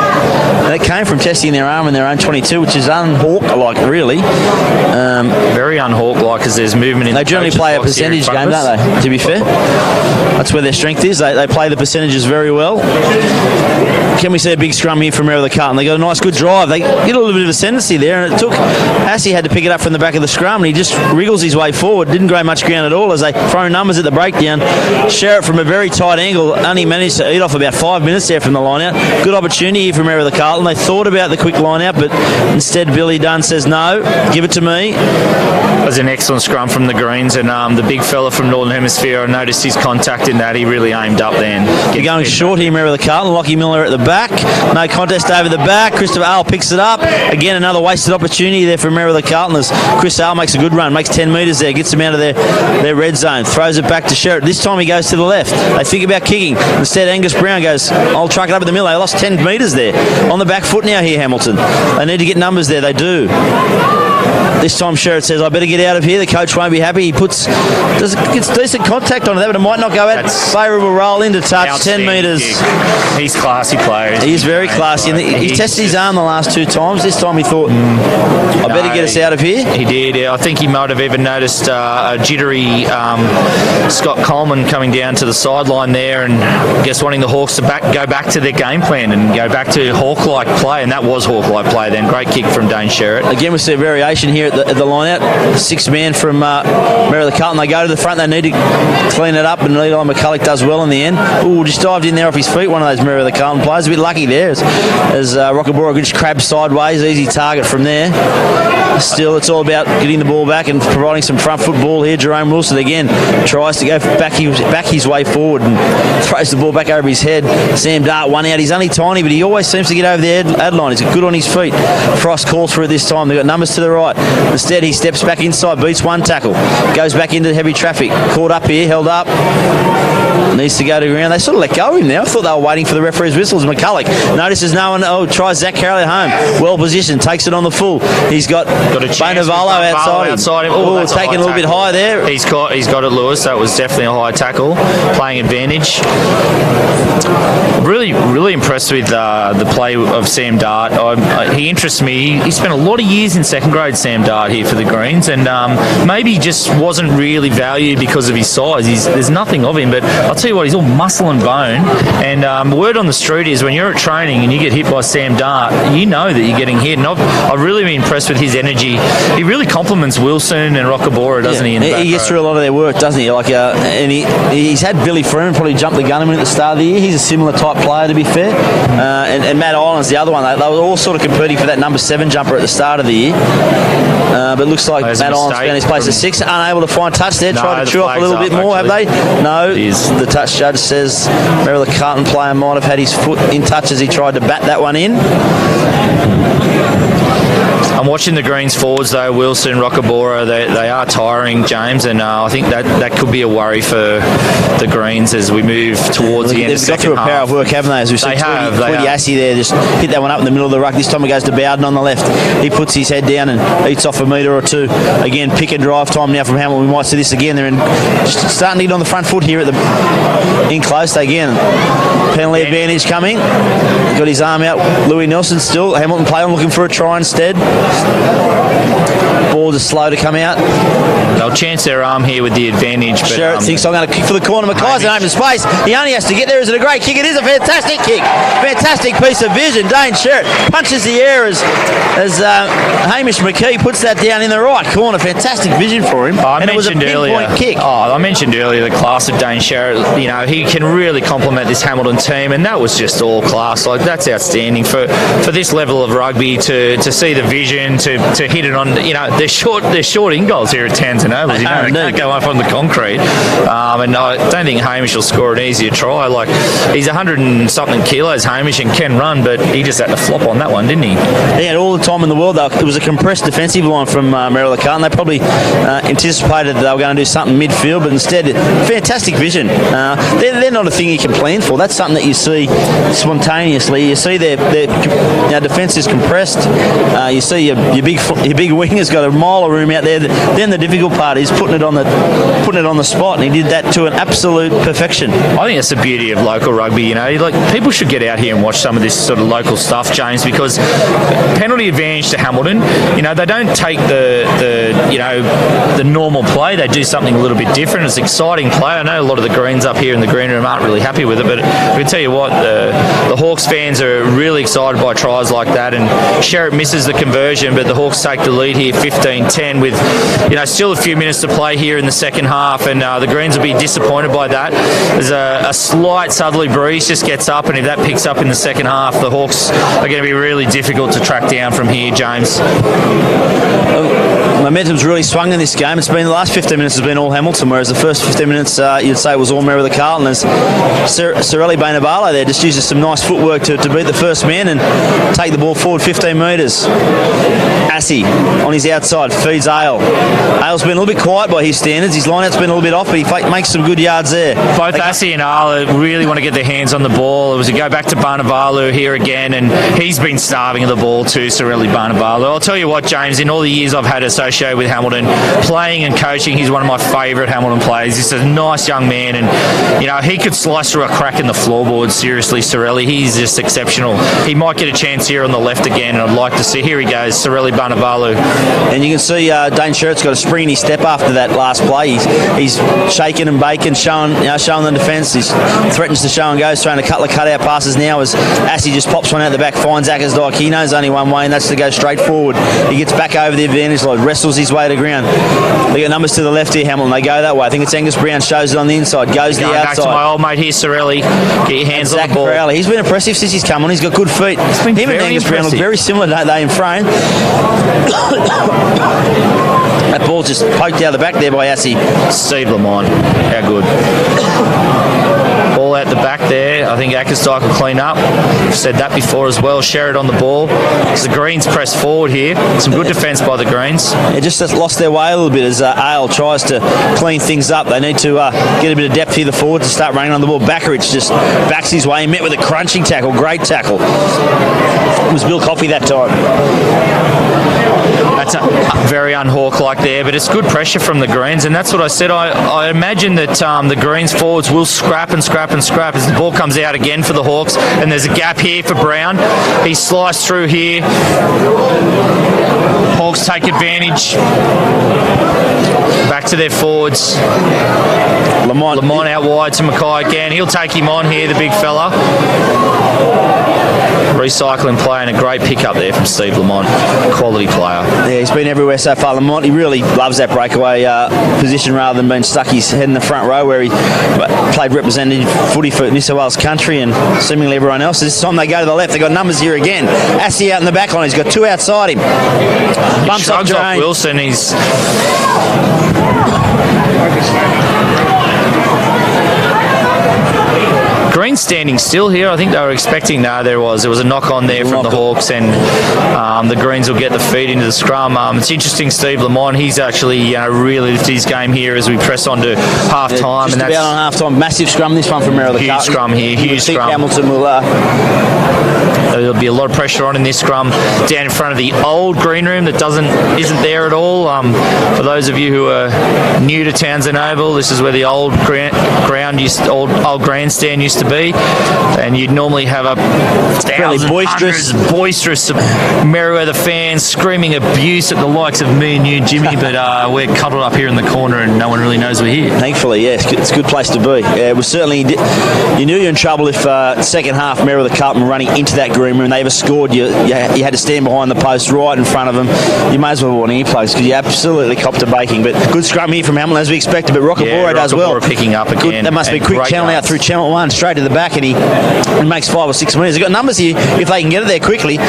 They came from testing their arm in their own 22, which is unhawk-like, really. Very unhawk-like as there's movement in. They generally play a percentage game, don't they? To be fair, that's where their strength is. They play the percentages very well. Can we see a big scrum here from Merewether Carlton? They got a nice, good drive. They get a little bit of ascendancy there, and it took Hassie had to pick it up from the back of the scrum, and he just wriggles his way forward. Didn't gain much ground at all as they throw numbers at the breakdown. Sherritt from a very tight angle only managed to eat off about 5 minutes there from the line out. Good opportunity here from Merewether Carlton. They thought about the quick line out, but instead Billy Dunn says no, give it to me. It was an excellent scrum from the Greens, and the big fella from Northern Hemisphere, I noticed his contact in that. He really aimed up then. They're going short here, Merewether Carlton. Lockie Miller at the back. No contest over the back. Christopher Ale picks it up. Again, another wasted opportunity there for Merewether Carlton as Chris Ale makes a good run, makes 10 metres there, gets them out of their red zone, throws it back to Sherritt. This time he goes to the left. They think about kicking. Instead, Angus Brown goes, I'll truck it up at the middle. They lost 10 metres there. On the back foot now here, Hamilton. They need to get numbers there. They do. This time Sherritt says, I better get out of here. The coach won't be happy. He gets decent contact on it, but it might not go out. Favourable roll into touch, 10 metres. He's a classy player. He is very classy. And he tested his arm the last 2 times. This time he thought, I better get us out of here. He did. Yeah. I think he might have even noticed a jittery Scott Coleman coming down to the sideline there, and I guess wanting the Hawks to go back to their game plan and go back to Hawk-like play, and that was Hawk-like play then. Great kick from Dane Sherritt. Again, we see a variation here at the line out. 6-man from Merewether Carlton. They go to the front. They need to clean it up, and Levi McCulloch does well in the end. Ooh, just dived in there off his feet. One of those Merewether Carlton players. A bit lucky there as Rockabora just crabs sideways. Easy target from there. Still, it's all about getting the ball back and providing some front foot ball here. Jerome Wilson again tries to go back his way forward and throws the ball back over his head. Sam Dart one out. He's only tiny, but he always seems to get over the ad line. He's good on his feet. Frost calls for it this time. They've got numbers to the right. Instead, he steps back inside, beats one tackle, goes back into heavy traffic. Caught up here, held up. Needs to go to ground. They sort of let go of him now. I thought they were waiting for the referee's whistles. McCulloch notices no one. Tries Zach Carroll at home. Well positioned. Takes it on the full. He's got a Bonavalo outside him. Oh, taking a little bit high there. He's got it, Lewis. That was definitely a high tackle. Playing advantage. Really, really impressed with the play of Sam Dart. He interests me. He spent a lot of years in second grade, Sam Dart, here for the Greens, and maybe just wasn't really valued because of his size. There's nothing of him, but I'll tell you what, he's all muscle and bone. And word on the street is when you're at training and you get hit by Sam Dart, you know that you're getting hit. And I've really been impressed with his energy. He really compliments Wilson and Rockabora, doesn't he? He gets through a lot of their work, doesn't he? And he's had Billy Freeman probably jump the gun him at the start of the year. He's a similar type player, to be fair. and Matt Island's the other one. They were all sort of competing for that number 7 jumper at the start of the year. But it looks like Matt Island's found his place at 6. Unable to find touch there. Tried to chew off a little bit more, actually. have they? No. The touch judge says Merewether Carlton player might have had his foot in touch as he tried to bat that one in. I'm watching the Greens forwards though, Wilson, Rockabora. They are tiring, James, and I think that could be a worry for the Greens as we move towards the end of the second half. They've got through a power of work, haven't they? As we said, Tweedy Assey there just hit that one up in the middle of the ruck. This time it goes to Bowden on the left. He puts his head down and eats off a metre or two. Again, pick and drive time now from Hamilton. We might see this again. They're just starting to get on the front foot here in close. Again, penalty advantage coming. Got his arm out. Louis Nelson still. Hamilton play on looking for a try instead. Ball just slow to come out. They'll chance their arm here with the advantage. But, Sherritt thinks I'm going to kick for the corner. Mackay's in open space. He only has to get there. Is it a great kick? It is a fantastic kick. Fantastic piece of vision. Dane Sherritt punches the air as Hamish McKee puts that down in the right corner. Fantastic vision for him. I it was a pinpoint kick. I mentioned earlier the class of Dane Sherritt. You know, he can really complement this Hamilton team, and that was just all class. Like, that's outstanding for this level of rugby to see the vision, to hit it on. You know, they're short in goals here at Townsend Ovals. You know, they can't go up on the concrete. And I don't think Hamish will score an easier try. Like, he's 100 and something kilos, Hamish, and can run, but he just had to flop on that one, didn't he? He had all the time in the world, though. It was a compressed defensive line from Merewether Carlton. They probably anticipated that they were going to do something midfield, but instead, fantastic vision. They're not a thing you can plan for. That's something that you see spontaneously. You see their defence is compressed. You see your big wing has got a mile of room out there. Then the difficult part is putting it on the spot, and he did that to an absolute perfection. I think that's the beauty of local rugby. You know, like, people should get out here and watch some of this sort of local stuff, James, because penalty advantage to Hamilton. You know, they don't take the normal play. They do something a little bit different. It's exciting play. I know a lot of the Greens up here in the green room aren't really happy with it, but I can tell you what, the Hawks fans are really excited by tries like that. And Sherritt misses the conversion, but the Hawks take the lead here 15-10 with, you know, still a few minutes to play here in the second half, and the Greens will be disappointed by that. There's a slight southerly breeze just gets up, and if that picks up in the second half, the Hawks are going to be really difficult to track down from here, James. Momentum's really swung in this game. It's been the last 15 minutes has been all Hamilton, whereas the first 15 minutes you'd say it was all Merewether Carlton. As Sorelli Bainabalo there just uses some nice footwork to beat the first man and take the ball forward 15 metres. Assey on his outside feeds Ale. Ale's been a little bit quiet by his standards. His line-out's been a little bit off, but he makes some good yards there. Both Assey and Ale really want to get their hands on the ball. It was a go back to Barnavalu here again, and he's been starving of the ball too, Sorelli Barnavalu. I'll tell you what, James, in all the years I've had associated with Hamilton, playing and coaching, he's one of my favourite Hamilton players. He's a nice young man, and, you know, he could slice through a crack in the floorboards. Seriously, Sorelli, he's just exceptional. He might get a chance here on the left again, and I'd like to see. Here he goes, Sorelli Barnavalu. And you can see Dane Sherritt's got a spring in his step after that last play. He's shaking and baking, showing the defence. He threatens to show and goes, throwing a couple of cutout passes now as Assey just pops one out the back, finds Ackersdyke. He knows only one way, and that's to go straight forward. He gets back over the advantage line, wrestles his way to ground. They got numbers to the left here, Hamilton. They go that way. I think it's Angus Brown, shows it on the inside, goes to the outside. Back to my old mate here, Sorelli. Get your hands on the ball. Crowley. He's been impressive since he's come on. He's got good feet. Him and Angus Brown look very similar, don't they, in frame? That ball just poked out the back there by Assey. Steve Lamont, how good. Ball out the back there. I think Ackersdyke will clean up. I've said that before as well. Sherritt on the ball. As the Greens press forward here. Some good defence by the Greens. They just lost their way a little bit as Ale tries to clean things up. They need to get a bit of depth here, the forwards, to start running on the ball. Backerich just backs his way. He met with a crunching tackle. Great tackle. It was Bill Coffey that time. That's very unhawk-like there, but it's good pressure from the Greens, and that's what I said. I imagine that the Greens forwards will scrap and scrap and scrap as the ball comes out again for the Hawks, and there's a gap here for Brown. He sliced through here. Hawks take advantage. Back to their forwards. Lamont out wide to Mackay again. He'll take him on here, the big fella. recycling play and a great pickup there from Steve Lamont. Quality player. Yeah, he's been everywhere so far. Lamont, he really loves that breakaway position rather than being stuck his head in the front row where he played representative footy for New South Wales country and seemingly everyone else. This time they go to the left. They've got numbers here again. Assey out in the back line. He's got two outside him. Bumps Shrugs off off Wilson. He's... Green standing still here. I think they were expecting. No, there was a knock on there from the Hawks, and the Greens will get the feed into the scrum. It's interesting. Steve Lamont, he's actually really lifted his game here as we press on to half time. Just and that's about on half time. Massive scrum. This one from Merewether. Huge scrum here. Huge scrum. Hamilton will. There'll be a lot of pressure on in this scrum down in front of the old green room that isn't there at all. For those of you who are new to Townsend Oval, this is where the old old grandstand used to be, and you'd normally have a boisterous Merewether fans screaming abuse at the likes of me and you, Jimmy. But we're cuddled up here in the corner, and no one really knows we're here. Thankfully, yes, it's a good place to be. Yeah, it was certainly. You knew you were in trouble if second half Merewether Carlton were running into that green room and they ever scored. You had to stand behind the post right in front of them. You may as well have worn earplugs because you absolutely copped a baking. But good scrum here from Hamilton as we expected. But Rockabora does well. Picking up again. Good, that must be a quick channel out through channel 1 straight to the back, and he makes 5 or 6 metres. They've got numbers here if they can get it there quickly.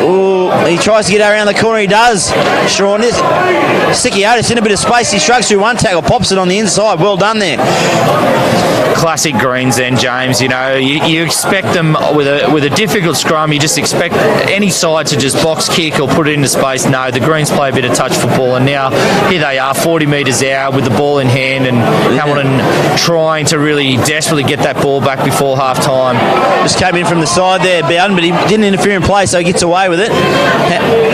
Ooh, he tries to get around the corner. He does. Sean is Sticky Otis in a bit of space. He shrugs through one tackle, pops it on the inside. Well done there. Classic Greens then, James. You expect them with a difficult scrum. You just expect any side to just box kick or put it into space. No, the Greens play a bit of touch football, and now here they are 40 metres out with the ball in hand, and Hamilton trying to really desperately get that ball back before half time. Just came in from the side there, Bowden, but he didn't interfere in play, so he gets away with it.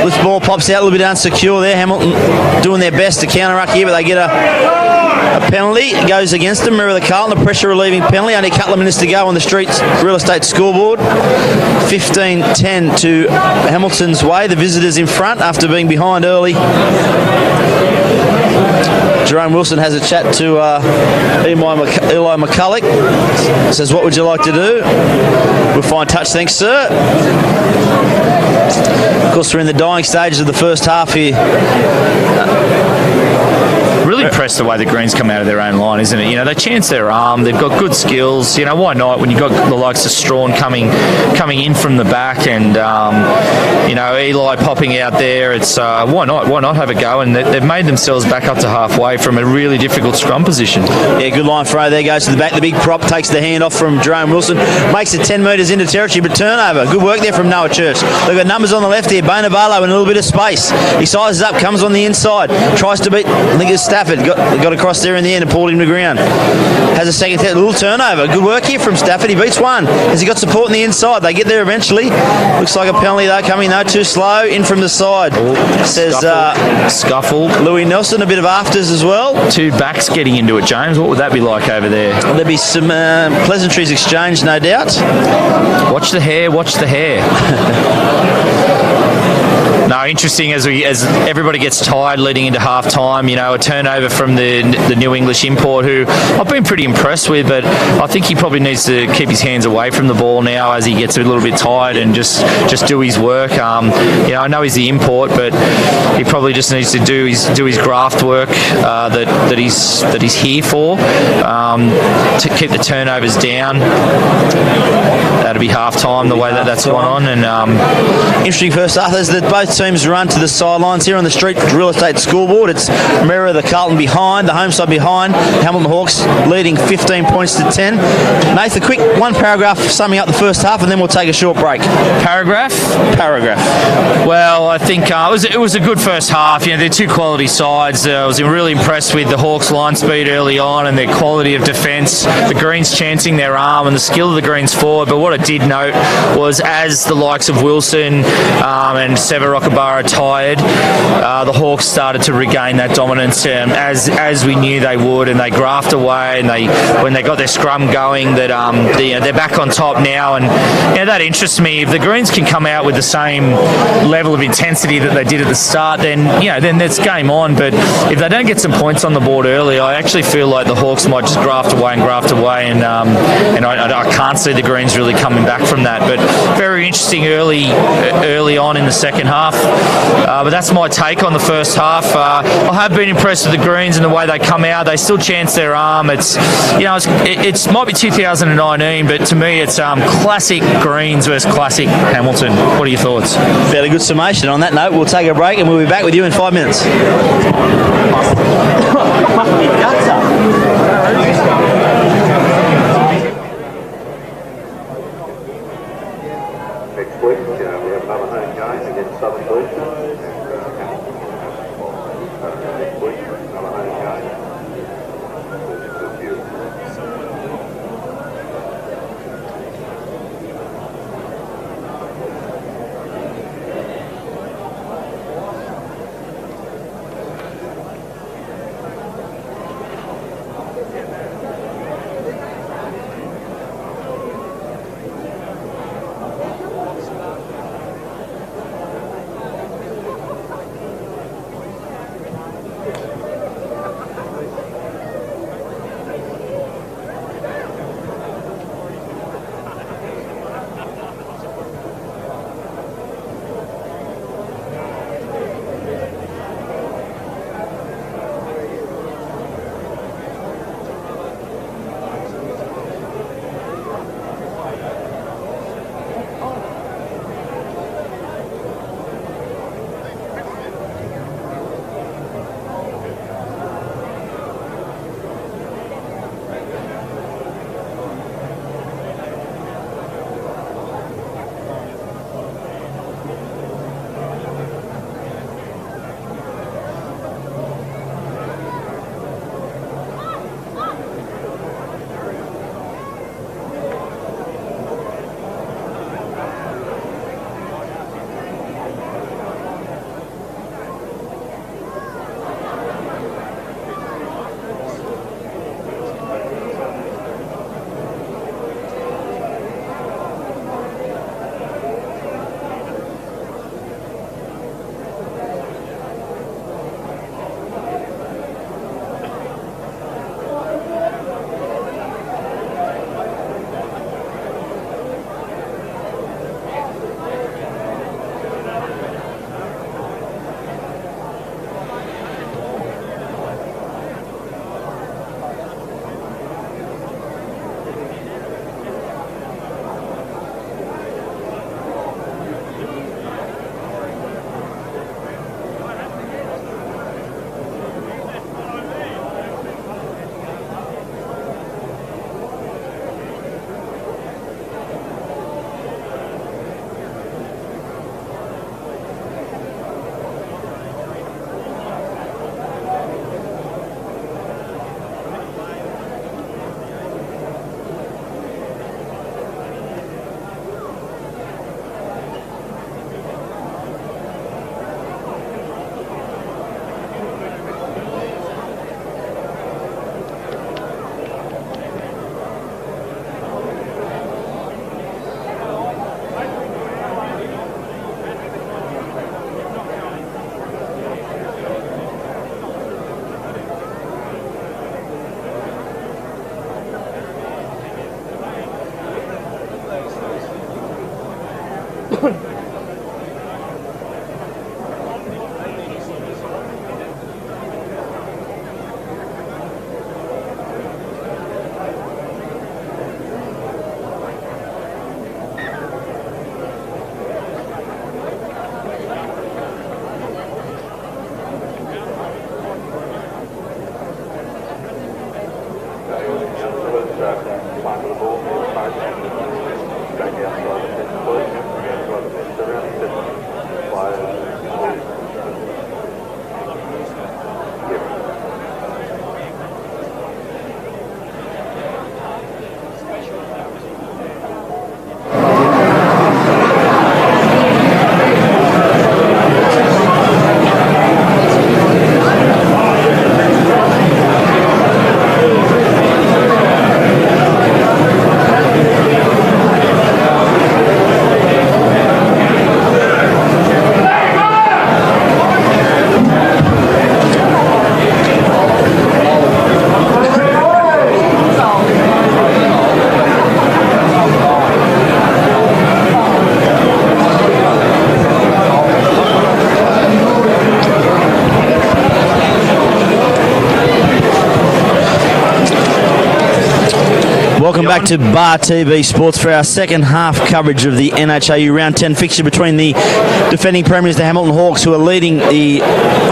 This ball pops out a little bit unsecure there. Hamilton doing their best to counter-ruck here, but they get a penalty. It goes against them. Merewether Carlton, a pressure relieving penalty. Only a couple of minutes to go on the Streets Real Estate scoreboard. 15-10 to Hamilton's way. The visitors in front after being behind early. Jerome Wilson has a chat to Eli McCulloch. Says, what would you like to do? We'll find touch, thanks, sir. Of course, we're in the dying stages of the first half here. Really impressed the way the Greens come out of their own line, isn't it? They chance their arm. They've got good skills. Why not? When you've got the likes of Strawn coming in from the back, and Eli popping out there, it's why not? Why not have a go? And they've made themselves back up to halfway from a really difficult scrum position. Yeah, good line throw there. Goes to the back. The big prop takes the hand off from Jerome Wilson. Makes it 10 metres into territory, but turnover. Good work there from Noah Church. They've got numbers on the left here. Bonavalo in a little bit of space. He sizes up, comes on the inside, tries to beat. I think it's Stafford. Got across there in the end and pulled him to ground. Has a second little turnover. Good work here from Stafford. He beats one. Has he got support on the inside? They get there eventually. Looks like a penalty though coming though. Too slow. In from the side. Says scuffle. Louis Nelson. A bit of afters as well. Two backs getting into it, James. What would that be like over there? There'd be some pleasantries exchanged, no doubt. Watch the hair. Watch the hair. No, interesting as everybody gets tired leading into half time. A turnover from the New English import, who I've been pretty impressed with, but I think he probably needs to keep his hands away from the ball now as he gets a little bit tired and just do his work. I know he's the import, but he probably just needs to do his graft work that he's here for, to keep the turnovers down. That'll be half time the way that's gone on. And interesting first half as both teams run to the sidelines here on the Street Real Estate scoreboard. It's Merewether Carlton behind, the home side behind. Hamilton Hawks leading 15 points to 10. Nathan, quick one paragraph summing up the first half, and then we'll take a short break. Paragraph. Well, I think it was a good first half. They're two quality sides. I was really impressed with the Hawks' line speed early on and their quality of defence. The Greens chancing their arm and the skill of the Greens forward. But what I did note was as the likes of Wilson and Sever Rockabara tired, the Hawks started to regain that dominance as we knew they would, and they graft away, and when they got their scrum going, that they're back on top now, and that interests me. If the Greens can come out with the same level of intensity that they did at the start, then that's game on. But if they don't get some points on the board early, I actually feel like the Hawks might just graft away, and I can't see the Greens really coming coming back from that. But very interesting early on in the second half. But that's my take on the first half. I have been impressed with the greens and the way they come out. They still chance their arm. It's it might be 2019, but to me it's classic greens versus classic Hamilton. What are your thoughts? Fairly good summation. On that note, we'll take a break and we'll be back with you in 5 minutes. Next week, we have another home game against Southern Beach. Next week, another home game. Welcome back to Bar TV Sports for our second half coverage of the NHRU Round 10 fixture between the defending premiers, the Hamilton Hawks, who are leading the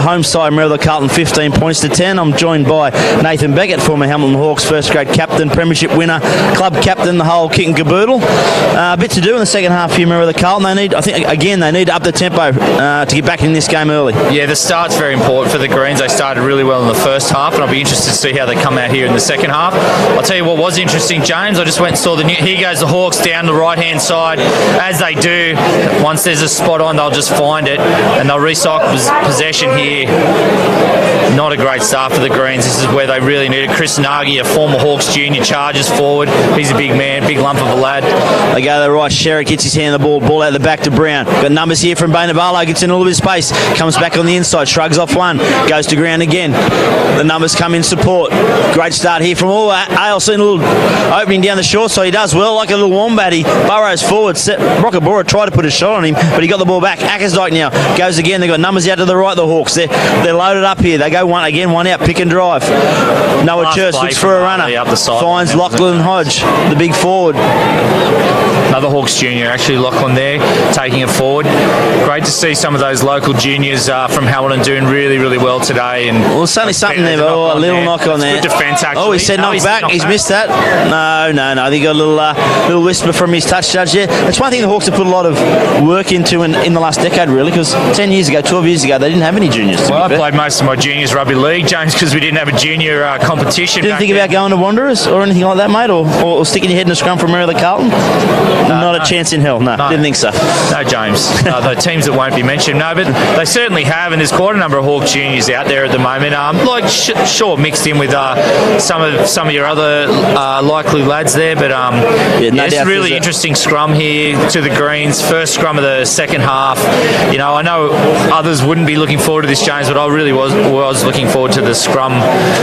home side, Merewether Carlton, 15 points to 10. I'm joined by Nathan Beckett, former Hamilton Hawks first grade captain, premiership winner, club captain, the whole kit and caboodle. A bit to do in the second half here, Merewether Carlton. They need to up the tempo to get back in this game early. Yeah, the start's very important for the Greens. They started really well in the first half, and I'll be interested to see how they come out here in the second half. I'll tell you what was interesting, James. I just went and saw here goes the Hawks down the right-hand side. As they do, once there's a spot on, they'll just find it, and they'll recycle possession here. Not a great start for the Greens. This is where they really need it. Chris Nagy, a former Hawks junior, charges forward. He's a big man, big lump of a lad. They go to the right. Sherritt gets his hand on the ball out the back to Brown. Got numbers here from Bainabalo. Gets in a little bit of space. Comes back on the inside. Shrugs off one. Goes to ground again. The numbers come in support. Great start here from all ALC. A little opening down the short side. He does well, like a little wombat. He burrows forward. Rockabora tried to put a shot on him, but he got the ball back. Ackersdyke now goes again. They've got numbers out to the right, the Hawks. They're loaded up here. They go one out, pick and drive. Noah Church looks for a runner. Finds Lachlan Hodge, the big forward. Another Hawks junior, actually, Lachlan there, taking it forward. Great to see some of those local juniors from Hamilton doing really, really well today. And well, certainly something there. A little knock on there. Good defence, actually. Oh, he said knock back. He's missed that. No. He got a little whisper from his touch judge there. That's one thing the Hawks have put a lot of work into in the last decade, really, because 10 years ago, 12 years ago, they didn't have any juniors. Well, I played most of my juniors rugby league, James, because we didn't have a junior competition. Didn't think about going to Wanderers or anything like that, mate, or sticking your head in a scrum from Merewether Carlton? Not a chance in hell. No, didn't think so. No, James. The teams that won't be mentioned. No, but they certainly have, and there's quite a number of Hawk juniors out there at the moment. Sure, mixed in with some of your other likely lads there, but it's a really interesting scrum here to the Greens. First scrum of the second half. You know, I know others wouldn't be looking forward to this, James, but I really was looking forward to the scrum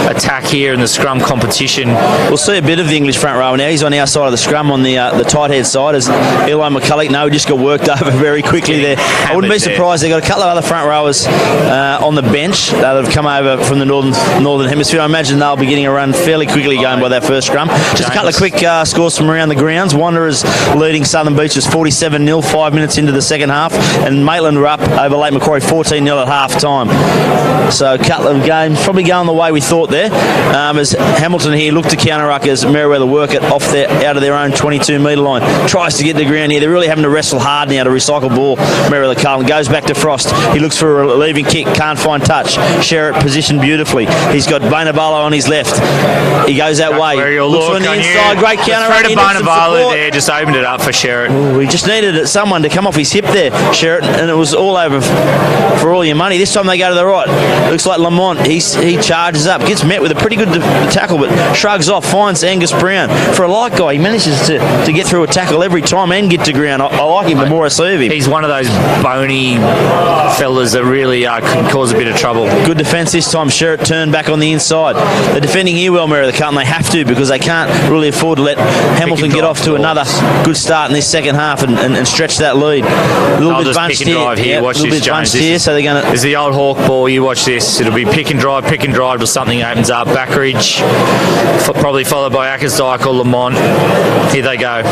attack here and the scrum competition. We'll see a bit of the English front row now. He's on our side of the scrum on the tight head side as Eli McCulloch. No, he just got worked over very quickly there. I wouldn't be surprised. They've got a couple of other front rowers on the bench that have come over from the northern hemisphere. I imagine they'll be getting a run fairly quickly going by that first scrum. Just a couple of quick scores from around the grounds. Wanderers leading Southern Beaches 47-0, 5 minutes into the second half, and Maitland were up over Lake Macquarie 14-0 at half time. So a couple of games probably going the way we thought there. As Hamilton here look to counter-ruck as Merewether work it out of their own 22-metre line. Tries to get to the ground here. They're really having to wrestle hard now to recycle ball. Merewether Carlton goes back to Frost. He looks for a relieving kick. Can't find touch. Sherritt positioned beautifully. He's got Bainabalo on his left. He goes that way. Looks on the inside. Great counter-ruck. Bainabalo there just opened it up for Sherritt. We just needed someone to come off his hip there, Sherritt, and it was all over for all your money. This time they go to the right. Looks like Lamont. He charges up. Gets met with a pretty good tackle, but shrugs off. Finds Angus Brown. For a light guy, he manages to get through a tackle every time and get to ground. I like him the more I see of him. He's one of those bony fellas that really can cause a bit of trouble. Good defence this time. Sherritt turned back on the inside. They're defending here well, Merewether Carlton. They have to because they can't really afford to let Hamilton get off to another good start in this second half and stretch that lead. A little bit bunched here. Watch this, James. So they're going to. This is the old Hawk ball. You watch this. It'll be pick and drive till something opens up. Backridge, probably followed by Ackersdyke or Lamont. Here they go.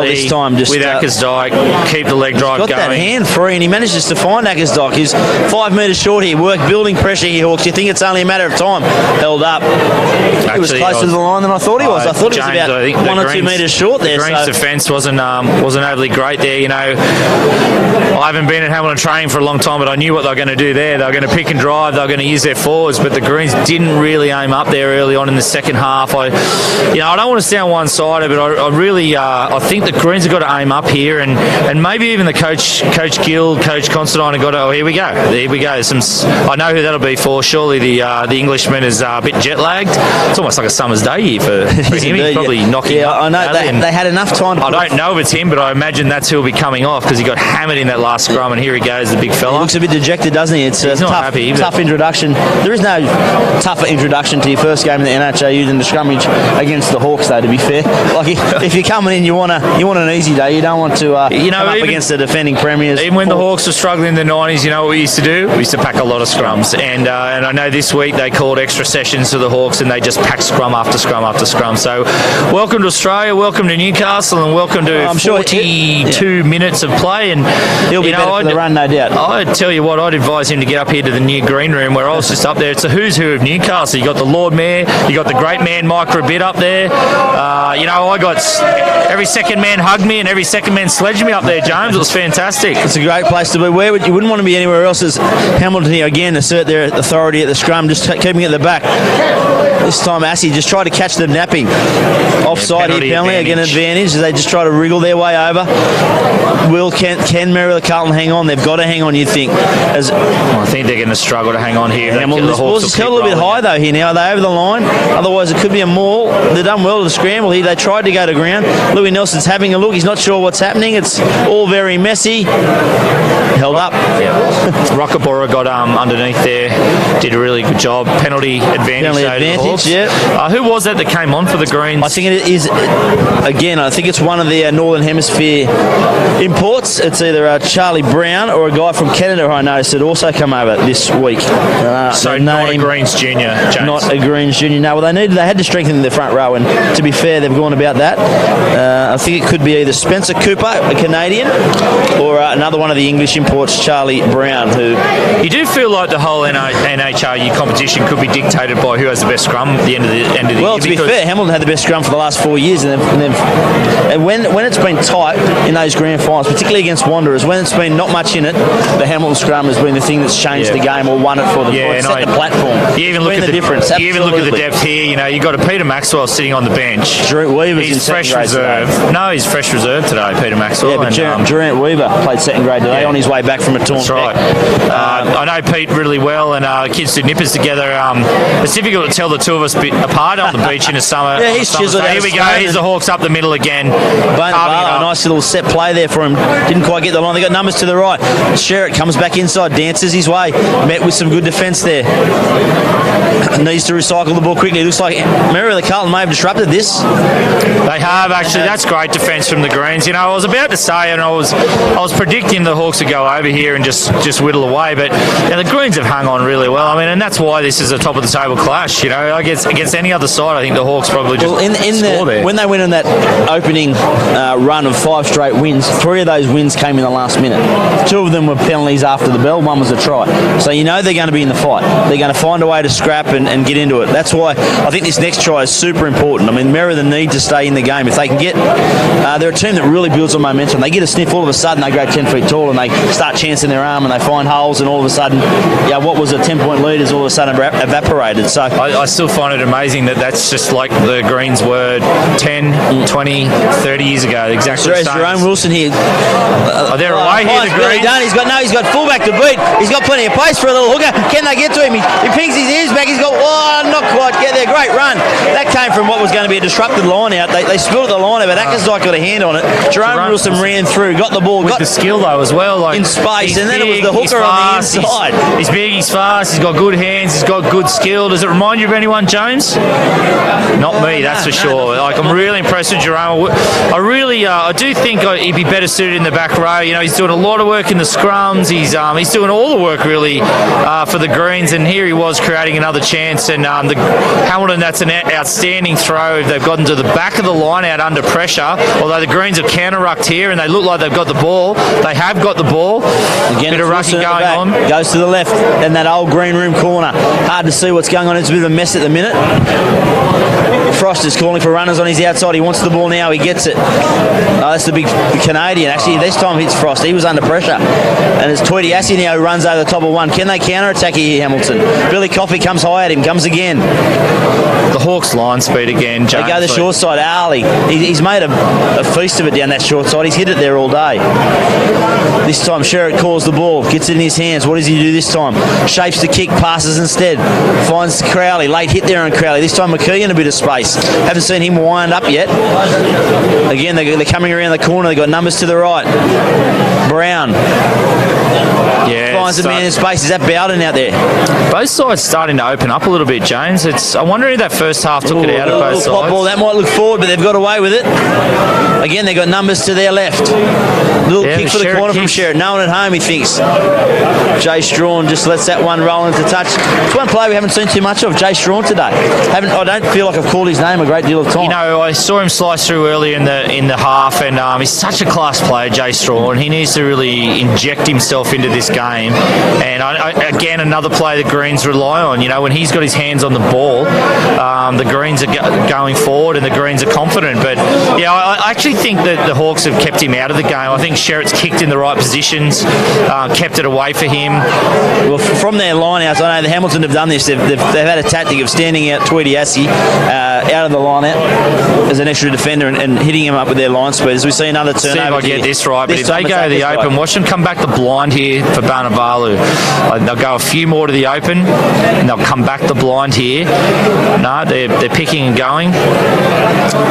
This time just with Ackersdyke, keep the leg drive going. Got that hand free and he manages to find Ackersdyke. He's 5 metres short here. Work building pressure here, Hawks. You think it's only a matter of time? Held up. He was closer to the line than I thought he was. I thought he was about 1 or 2 metres short there. The Greens' defence wasn't overly great there. You know, I haven't been at Hamilton training for a long time, but I knew what they were going to do there. They were going to pick and drive. They were going to use their forwards, but the Greens didn't really aim up there early on in the second half. I don't want to sound one-sided, but I think the Greens have got to aim up here, and maybe even the Coach Gill, Coach Constantine have got to. Oh, here we go. I know who that'll be for. Surely the Englishman is a bit jet lagged. It's almost like a summer's day here for him. He's probably knocking. Yeah, I know they had enough time. I don't know if it's him, but I imagine that's who'll be coming off because he got hammered in that last scrum, and here he goes, the big fella. He looks a bit dejected, doesn't he? It's a tough introduction. There is no tougher introduction to your first game in the NHRU than the scrummage against the Hawks, though. To be fair, like if you're coming in, you want to You want an easy day. You don't want to come up against the defending premiers. Even when the Hawks were struggling in the 90s, you know what we used to do? We used to pack a lot of scrums. And I know this week they called extra sessions to the Hawks and they just packed scrum after scrum after scrum. So welcome to Australia, welcome to Newcastle, and welcome to 42 minutes of play. And he'll be better for the run, no doubt. I'd tell you what, I'd advise him to get up here to the new green room where I was just up there. It's a who's who of Newcastle. You got the Lord Mayor, you got the great man Mike Rabitt up there. I got every second man hugged me and every second man sledged me up there, James. It was fantastic. It's a great place to be. You wouldn't want to be anywhere else as Hamilton here again assert their authority at the scrum, just keeping it at the back. This time Assey just tried to catch them napping. Offside here, penalty, again advantage as they just try to wriggle their way over. Can Merewether Carlton hang on? They've got to hang on, you'd think. I think they're going to struggle to hang on here. The ball's held a little bit high though here now. Are they over the line? Otherwise it could be a maul. They've done well to scramble here. They tried to go to ground. Louis Nelson's having a look. He's not sure what's happening. It's all very messy. Held up. Yeah. Rockabora got underneath there. Did a really good job. Penalty advantage. Yeah. Who was that came on for the Greens? I think it is, again, I think it's one of the Northern Hemisphere imports. It's either Charlie Brown or a guy from Canada I noticed had also come over this week. So not a Greens junior, James. Not a Greens junior. No, well, they had to strengthen the front row, and to be fair, they've gone about that. I think it could be either Spencer Cooper, a Canadian, or another one of the English imports, Charlie Brown, who... You do feel like the whole NHRU competition could be dictated by who has the best scrum at the end of the year. Well, to be fair, Hamilton had the best scrum for the last 4 years, and when it's been tight in those grand finals, particularly against Wanderers, when it's been not much in it, the Hamilton scrum has been the thing that's changed the game or won it for them. Yeah, set the platform. You even look at the difference. You even look at the depth here. You got a Peter Maxwell sitting on the bench. Durant Weaver's he's in fresh reserve. Today. No, he's fresh reserve today, Peter Maxwell. Yeah, but Durant Weaver played second grade today on his way back from a torn That's right. I know Pete really well, and kids do nippers together. It's difficult to tell the two of us apart on the beach in the summer. Yeah, he's chiseled. Here we go. Here's the Hawks up the middle again. Nice little set play there for him. Didn't quite get the line. They got numbers to the right. Sherritt comes back inside, dances his way. Met with some good defence there. Needs to recycle the ball quickly. It looks like Merewether Carlton may have disrupted this. They have actually. That's great defence from the Greens. I was about to say, and I was predicting the Hawks would go over here and just whittle away, but the Greens have hung on really well. And that's why this is a top of the table clash. Against any other side, I think the Hawks probably just score there. When they went on that opening run of 5 straight wins, 3 of those wins came in the last minute. 2 of them were penalties after the bell. 1 was a try. So they're going to be in the fight. They're going to find a way to scrap and get into it. That's why I think this next try is super important. Merewether need to stay in the game. If they can get... they're a team that really builds on momentum. They get a sniff, all of a sudden they go 10 feet tall and they start chancing their arm and they find holes, and all of a sudden, what was a 10-point lead is all of a sudden evaporated. So I still find it amazing that's just like the Greens were 10, 20, 30 years ago. Exactly the same. Jerome Wilson here. They're away here, the Greens. He's got fullback to beat. He's got plenty of pace for a little hooker. Can they get to him? He pings his ears back. He's got, not quite get there. Great run. That came from what was going to be a disrupted line out. They spilled the line out, but Ackersdyke got a hand on it. Jerome Wilson ran through, got the ball. With the skill, though, as well. In space, and then it was the hooker on the inside. He's big, he's fast, he's got good hands, he's got good skill. Does it remind you of anyone, James? Not me, that's for sure. I'm really impressed with Jerome. I do think he'd be better suited in the back row. He's doing a lot of work in the scrums. He's doing all the work really for the Greens, and here he was creating another chance. And the Hamilton, that's an outstanding throw. They've gotten to the back of the line out under pressure. Although the Greens have counter-rucked here, and they look like they've got the ball. They have got the ball. Again, bit of rucking going on. Goes to the left, and that old green room corner. Hard to see what's going on. It's a bit of a mess at the minute. Frost is calling for runners on his outside. He wants the ball now. He gets it. That's the big Canadian. Actually, this time hits Frost. He was under pressure. And it's Tweedy Assey now who runs over the top of one. Can they counter-attack here, Hamilton? Billy Coffey comes high at him. Comes again. The Hawks line speed again, James. They go the short side. Ali. He's made a feast of it down that short side. He's hit it there all day. This time Sherritt calls the ball. Gets it in his hands. What does he do this time? Shapes the kick. Passes instead. Finds Crowley. Late hit there on Crowley. This time McKee in a bit of space. Haven't seen him wind up yet. Again, they're coming around the corner. They've got numbers to the right. Brown. Yeah, finds a man in space. Is that Bowden out there? Both sides starting to open up a little bit, James. I wonder if that first half took it out of both sides. Pop ball. That might look forward, but they've got away with it. Again, they got numbers to their left. Little kick for the Sherritt corner from kicks. Sherritt. No one at home, he thinks. Jay Strawn just lets that one roll into touch. It's one player we haven't seen too much of, Jay Strawn today. I don't feel like I've called his name a great deal of time. You know, I saw him slice through earlier in the half, and he's such a class player, Jay Strawn. He needs to really inject himself into this game. And again, another player that Greens rely on. You know, when he's got his hands on the ball, the Greens are going forward, and the Greens are confident. But yeah, I actually think that the Hawks have kept him out of the game. I think Sherritt's kicked in the right positions, kept it away for him. Well, from their line-outs, I know the Hamilton have done this. They've had a tactic of standing out Tweedy Assey out of the line-out as an extra defender and hitting him up with their line speed. As we see another turnover. See if I get this right. But if they time go to the it's open, right. watch them come back to blind here for Banavalu. They'll go a few more to the open, and they'll come back to blind here. No, they're picking and going.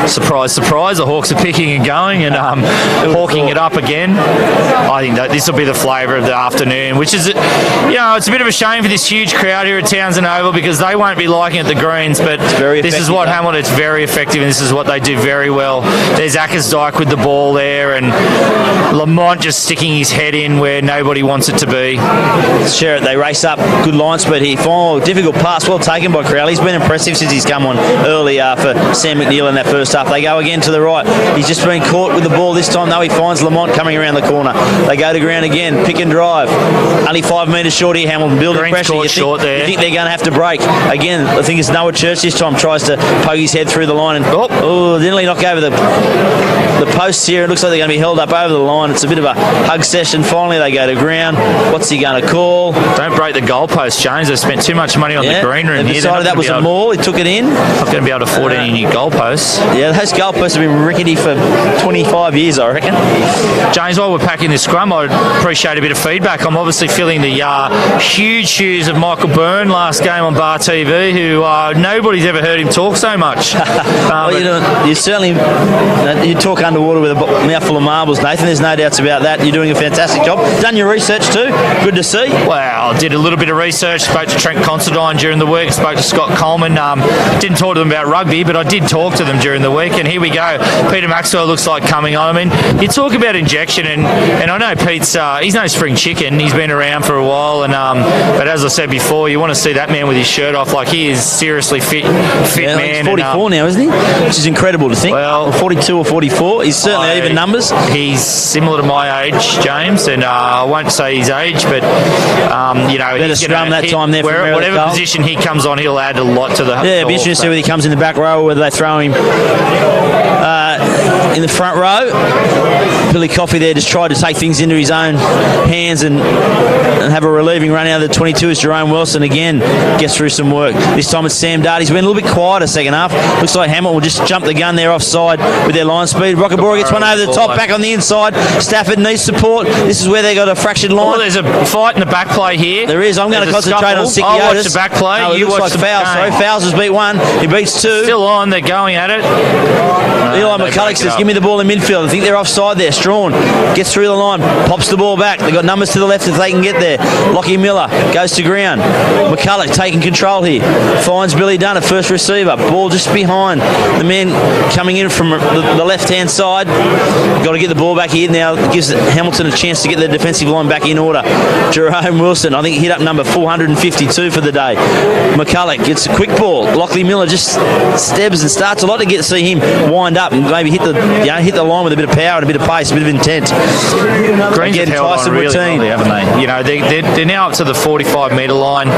Surprise, surprise. The Hawks are picking and going and hawking it up again. I think that this will be the flavour of the afternoon, which is, it's a bit of a shame for this huge crowd here at Townsend Oval because they won't be liking it, the Greens, but this is what Hamilton, it's very effective, and this is what they do very well. There's Ackersdyke with the ball there, and Lamont just sticking his head in where nobody wants it to be. Sherritt, they race up. Good line speed here. Final difficult pass, well taken by Crowley. He's been impressive since he's come on early for Sam McNeil in that first half. They go again to the right. He's just been caught with the ball this time, though. He finds Lamont coming around the corner. They go to ground again. Pick and drive. Only 5 metres short here, Hamilton. Building Green's pressure. caught short there. You think they're going to have to break. Again, I think it's Noah Church this time. Tries to poke his head through the line and nearly knock over the posts here. It looks like they're going to be held up over the line. It's a bit of a hug session. Finally, they go to ground. What's he going to call? Don't break the goalpost, James. They've spent too much money on the green room they here. decided that was a maul. He took it in. Not going to be able to afford any new goalposts. Yeah, those goalposts have been rickety for 25 years, I reckon. James, while we're packing this scrum, I'd appreciate a bit of feedback. I'm obviously filling the huge shoes of Michael Byrne last game on Bar TV, who nobody's ever heard him talk so much. Well, you certainly you talk underwater with a mouthful of marbles, Nathan. There's no doubts about that. You're doing a fantastic job. Done your research too. Good to see. Well, did a little bit of research. Spoke to Trent Considine during the week. Spoke to Scott Coleman. Didn't talk to them about rugby, but I did talk to them during the week. And here we go. Peter Maxwell looks like coming on. I mean, you talk about injection, and I know Pete's he's no spring chicken. He's been around for a while, and but as I said before, you want to see that man with his shirt off. Like, he is seriously fit man. He's 44 now, isn't he? Which is incredible to think. Well, 42 or 44. He's certainly even numbers. He's similar to my age, James, and I won't say his age, but he's scrum that time there. Whatever position he comes on, he'll add a lot to the. Yeah, it'd be interesting to see whether he comes in the back row or whether they throw him in the front row. Billy Coffey there just tried to take things into his own hands and have a relieving run out of the 22 as Jerome Wilson again gets through some work. This time it's Sam Dart. He's been a little bit quieter second half. Looks like Hamilton will just jump the gun there offside with their line speed. Rockabora gets one over the top, back on the inside. Stafford needs support. This is where they got a fractured line. Oh, there's a fight in the back play here. There is. I'm going to concentrate on Sickiotis. I'll watch the back play. No, you watch the Fowles. Sorry, Fowles has beat one. He beats two. Still on. They're going at it. Eli McCulloch says, give me the ball in midfield. I think they're offside there. Strawn gets through the line, pops the ball back. They've got numbers to the left if they can get there. Lockie Miller goes to ground. McCulloch taking control here. Finds Billy Dunn at first receiver. Ball just behind the man coming in from the left-hand side. Got to get the ball back here now. Gives Hamilton a chance to get the defensive line back in order. Jerome Wilson, I think he hit up number 452 for the day. McCulloch gets a quick ball. Lockie Miller just steps and starts. I'd like to see him wind up and maybe hit the line with a bit of power and a bit of pace, a bit of intent. Greens have held on really well, haven't they? You know, they're now up to the 45-metre line.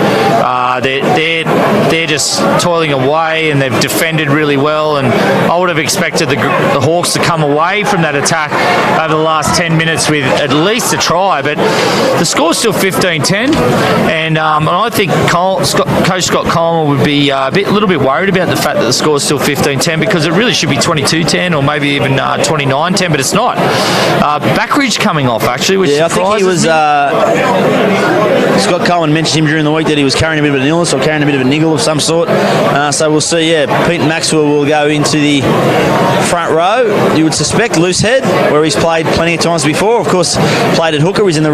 They're just toiling away, and they've defended really well. And I would have expected the Hawks to come away from that attack over the last 10 minutes with at least a try. But the score's still 15-10, and I think Coach Scott Coleman would be a little bit worried about the fact that the score's still 15-10, because it really should be 22-10 or maybe even 29-10, but it's not. Backridge coming off, actually, which I think he was. Scott Coleman mentioned him during the week that he was carrying a bit of an illness or carrying a bit of a niggle of some sort. So we'll see. Yeah, Pete Maxwell will go into the front row. You would suspect Loosehead, where he's played plenty of times before. Of course, played at hooker. He's in the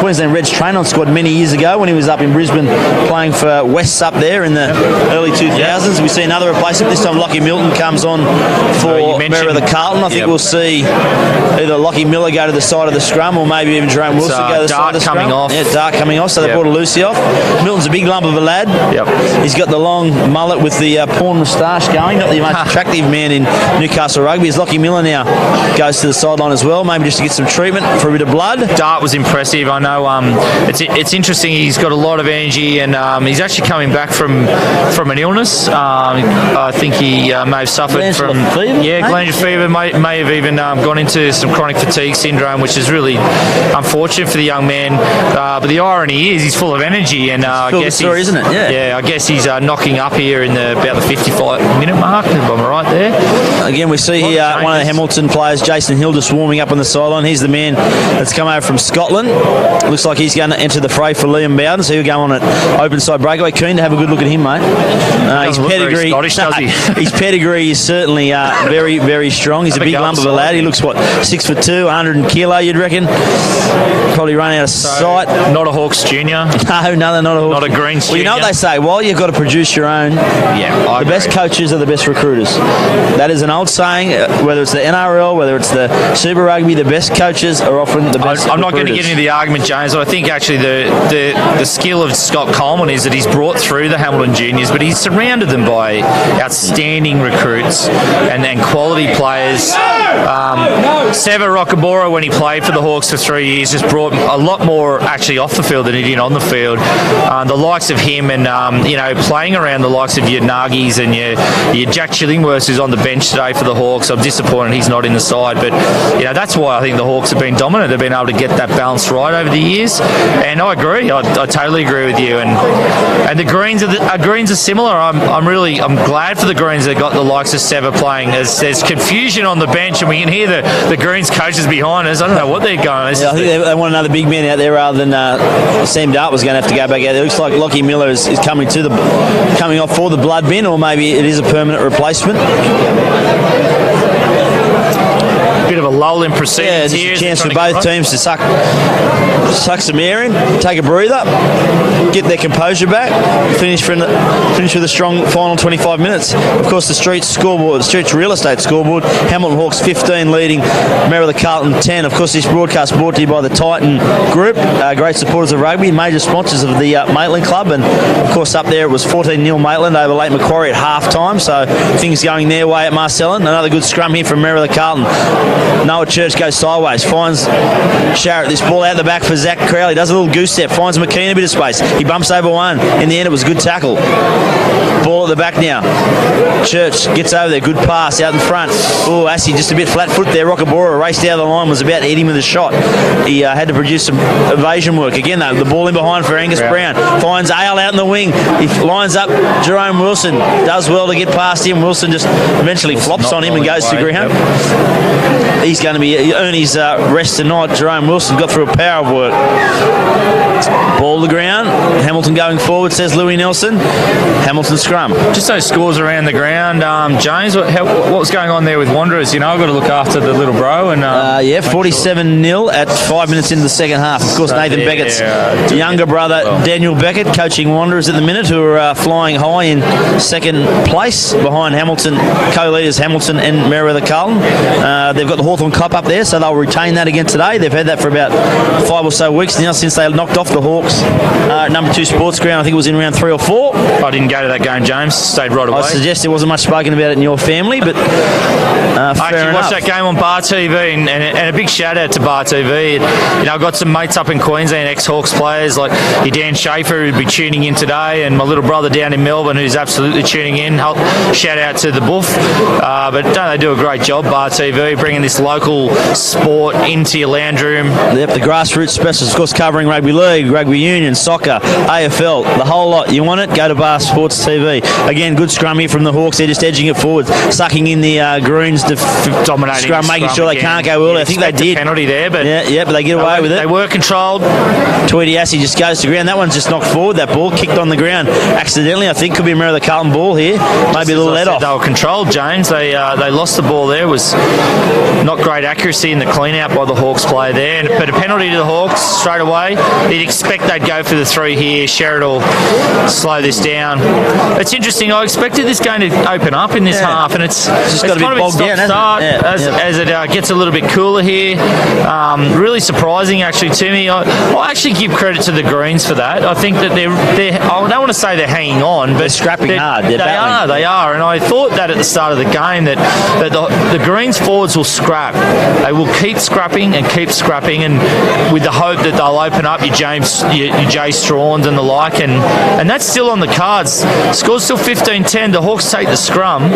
Queensland Reds train-on squad many years ago when he was up in Brisbane playing for Wests up there in the early 2000s. We see another replacement. This time Lockie Milton comes on for Merewether Carlton. I think we'll see either Lockie Miller go to the side of the scrum or maybe even Jerome Wilson go to the side of the scrum. Coming off. Yeah, Dart coming off, so they brought a Lucy off. Milton's a big lump of a lad. Yep. He's got the long mullet with the porn moustache going. Not the most attractive man in Newcastle rugby. Is Lockie Miller now goes to the sideline as well, maybe just to get some treatment for a bit of blood. Dart was impressive. I know it's interesting. He's got a lot of energy, and he's actually coming back from an illness. I think he may have suffered from glandular fever. May have even gone into some chronic fatigue syndrome, which is really unfortunate for the young man. But the irony is he's full of energy, and I guess story, isn't it? I guess he's knocking up here in about the 55-minute mark. If I'm right there. Again, we see here one of the Hamilton players, Jason Hill, just warming up on the sideline. He's the man that's come over from Scotland. Looks like he's going to enter the fray for Liam Bowden, so he'll go on an open side breakaway. Keen to have a good look at him, mate. His pedigree, Scottish, does he? His pedigree is certainly very, very strong. He's a big lump of a lad. He looks 6'2", 100 kilo, you'd reckon. Probably run out of sight. Not a Hawks junior. No, they're not a Hawks. Not a Greens junior. Well, you know what they say? While you've got to produce your own, the best coaches are the best recruiters. That is an old saying. Whether it's the NRL, whether it's the Super Rugby, the best coaches are often the best. I'm not going to get into the argument, James, but I think actually the skill of Scott Coleman is that he's brought through the Hamilton juniors, but he's surrounded them by outstanding recruits and quality players. Seva Rockabora, when he played for the Hawks for 3 years, just brought a lot more actually off the field than he did on the field. The likes of him and playing around the likes of your Nagis and your Jack Chillingworth, who's on the bench today for the Hawks. I'm disappointed he's not in the side, but that's why I think the Hawks have been dominant. They've been able to get that balance right over the years, and I agree. I totally agree with you. And the Greens are similar. I'm glad for the Greens that got the likes of Seva playing. There's confusion on the bench, and we can hear the Greens coaches behind us. I don't know what they're going. I think they want another big man out there rather than Sam Dart was going to have to go back out there. It looks like Lockie Miller is coming off for the blood bin, or maybe it is a permanent replacement. Bit of a lull in proceedings here. There's a chance for both teams to suck some air in, take a breather, get their composure back, finish with a strong final 25 minutes. Of course, the Streets real estate scoreboard, Hamilton Hawks 15 leading Merewether Carlton 10. Of course, this broadcast brought to you by the Titan Group, great supporters of rugby, major sponsors of the Maitland Club, and of course up there it was 14-0 Maitland over Lake Macquarie at half time, so things going their way at Marcellin. Another good scrum here from Merewether Carlton. Noah Church goes sideways, finds Sharrett. This ball out the back for Zach Crowley. Does a little goose step, finds McKean a bit of space. He bumps over one. In the end, it was a good tackle. Ball at the back now. Church gets over there. Good pass out in front. Oh, Assey just a bit flat foot there. Rockabora raced out of the line, was about to hit him with a shot. He had to produce some evasion work. Again, though, the ball in behind for Angus Brown. Finds Ale out in the wing. He lines up Jerome Wilson. Does well to get past him. Wilson just eventually flops on him and goes to ground. He's going to earn his rest tonight. Jerome Wilson got through a power of work. Ball to the ground. Hamilton going forward, says Louis Nelson. Hamilton scrum. Just those scores around the ground. James, what was going on there with Wanderers? I've got to look after the little bro. And 47-0 at 5 minutes into the second half. Of course, Nathan Beckett's younger brother, Daniel Beckett, coaching Wanderers at the minute, who are flying high in second place behind Hamilton, co-leaders Hamilton and Merewether Carlton. They've got the Hawthorn Cup up there, so they'll retain that again today. They've had that for about 5 or so weeks now since they knocked off the Hawks. Number 2 sports ground, I think it was in round 3 or 4. I didn't go to that game, James. Stayed right away. I suggest there wasn't much spoken about it in your family, but I actually watched that game on Bar TV, and a big shout out to Bar TV. I've got some mates up in Queensland, ex-Hawks players like your Dan Schaefer, who'd be tuning in today, and my little brother down in Melbourne, who's absolutely tuning in. Shout out to the Buff. But don't they do a great job, Bar TV, bringing this local sport into your lounge room. Yep, the grassroots specialists, of course, covering rugby league, rugby union, soccer, AFL, the whole lot. You want it? Go to Bar Sports TV. Again, good scrum here from the Hawks. They're just edging it forward, sucking in the Greens to dominating scrum, making sure they can't go early. I think they did. Penalty there, but but they get away with it. They were controlled. Tweedy Assey just goes to ground. That one's just knocked forward. That ball kicked on the ground accidentally. I think could be a Merewether Carlton ball here. Maybe a little let off. They were controlled, James. They lost the ball there. It was not great great accuracy in the clean out by the Hawks player there. But a penalty to the Hawks straight away. You'd expect they'd go for the 3 here. Sherritt will slow this down. It's interesting. I expected this game to open up in this half, and it's got a bit bogged down, as it gets a little bit cooler here. Really surprising, actually, to me. I actually give credit to the Greens for that. I think that they're I don't want to say they're hanging on, but they're scrapping hard. They are. And I thought that at the start of the game that the Greens forwards will scrap. They will keep scrapping, and with the hope that they'll open up your Jay Straughns and the like, and that's still on the cards. Score's still 15-10. The Hawks take the scrum.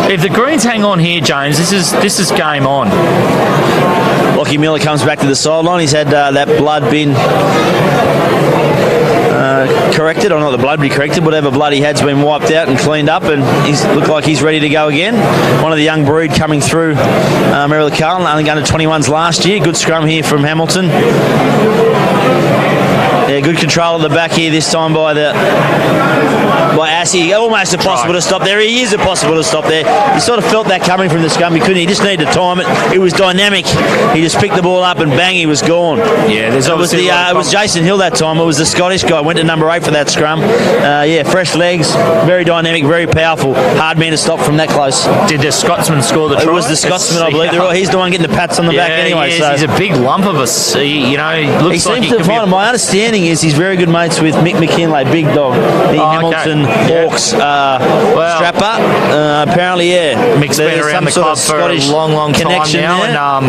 If the Greens hang on here, James, this is game on. Lockie Miller comes back to the sideline. He's had that blood bin corrected, or not the blood be corrected, whatever blood he had's been wiped out and cleaned up, and he's looked like he's ready to go again. One of the young breed coming through, Merewether Carlton, only under 21s last year. Good scrum here from Hamilton. Yeah, good control at the back here this time by Assey. Almost impossible to stop there. He is impossible to stop there. You sort of felt that coming from the scrum. He couldn't. He just needed to time it. It was dynamic. He just picked the ball up and bang, he was gone. Yeah, it was Jason Hill that time. It was the Scottish guy. Went to number 8 for that scrum. Fresh legs, very dynamic, very powerful. Hard man to stop from that close. Did the Scotsman score the try? It was the Scotsman, I believe. He's the one getting the pats on the back anyway. So he's a big lump of us. He looks like he seems to find. My understanding is he's very good mates with Mick McKinlay, big dog, the Hamilton Hawks strapper. Apparently, Mick's been around the club for a long time now,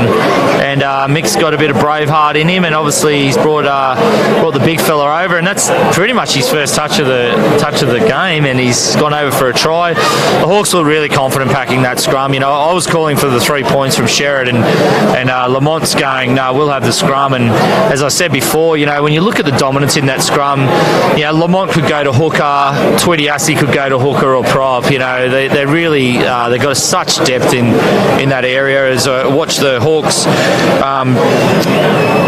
and Mick's got a bit of brave heart in him, and obviously he's brought the big fella over, and that's pretty much his first touch of the game, and he's gone over for a try. The Hawks were really confident packing that scrum. I was calling for the 3 points from Sherritt, and Lamont's going, no, we'll have the scrum. And as I said before, when you look at the dominance in that scrum, Lamont could go to hooker, Tweedy Assey could go to hooker or prop. They really they've got such depth in that area. As I watch the Hawks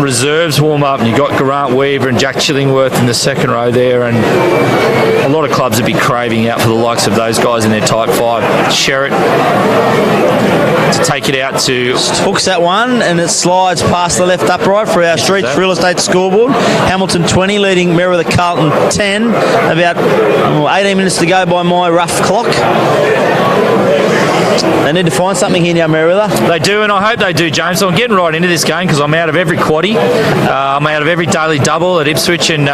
reserves warm up, and you've got Grant Weaver and Jack Chillingworth in the second row there, and a lot of clubs would be craving out for the likes of those guys in their type 5. Sherritt to take it out to... Hooks that one, and it slides past the left upright for our Streets Real Estate scoreboard. Hamilton 20 leading Merewether Carlton 10. About 18 minutes to go by my rough clock. They need to find something here now, Merewether. They do, and I hope they do, James. So I'm getting right into this game because I'm out of every quaddie. I'm out of every daily double at Ipswich and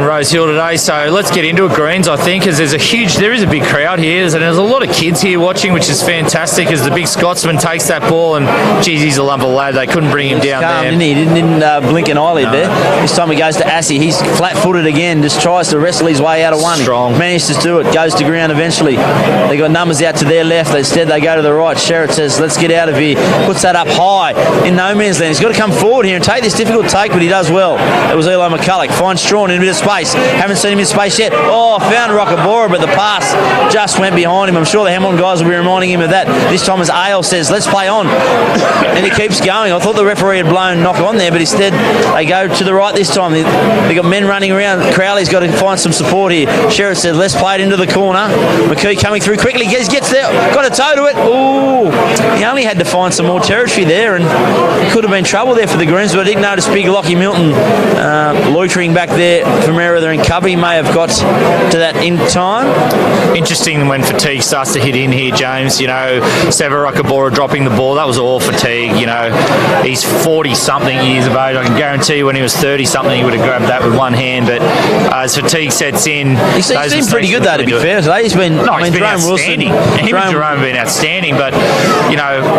Rose Hill today. So let's get into it, Greens, I think, as there is a big crowd here. There's a lot of kids here watching, which is fantastic, as the big Scotsman takes that ball, and geez, he's a lump of lad. They couldn't bring him down there. Didn't he? Didn't blink an eyelid there. This time he goes to Assey. He's flat-footed again, just tries to wrestle his way out of one. Strong. Managed to do it, goes to ground eventually. They got numbers out to their left. Instead, they go to the right. Sherritt says, let's get out of here. Puts that up high in no man's land. He's got to come forward here and take this difficult take, but he does well. It was Eli McCulloch. Finds Strawn in a bit of space. Haven't seen him in space yet. Found Rockabora, but the pass just went behind him. I'm sure the Hamilton guys will be reminding him of that. This time as Ale says, let's play on. And he keeps going. I thought the referee had blown knock on there, but instead they go to the right this time. They got men running around. Crowley's got to find some support here. Sherritt said, let's play it into the corner. McKee coming through quickly. Gets there. Got a toe to it. Ooh. He only had to find some more territory there, and it could have been trouble there for the Greens, but I didn't notice big Lockie Milton loitering back there for Merewether and cover. He may have got to that in time. Interesting when fatigue starts to hit in here, James. Sever Rockabora dropping the ball. That was all fatigue. He's 40-something years of age. I can guarantee you when he was 30-something, he would have grabbed that with one hand, but as fatigue sets in... He's been pretty good, though, to be fair today. He's been outstanding. Him and Jerome have been outstanding, but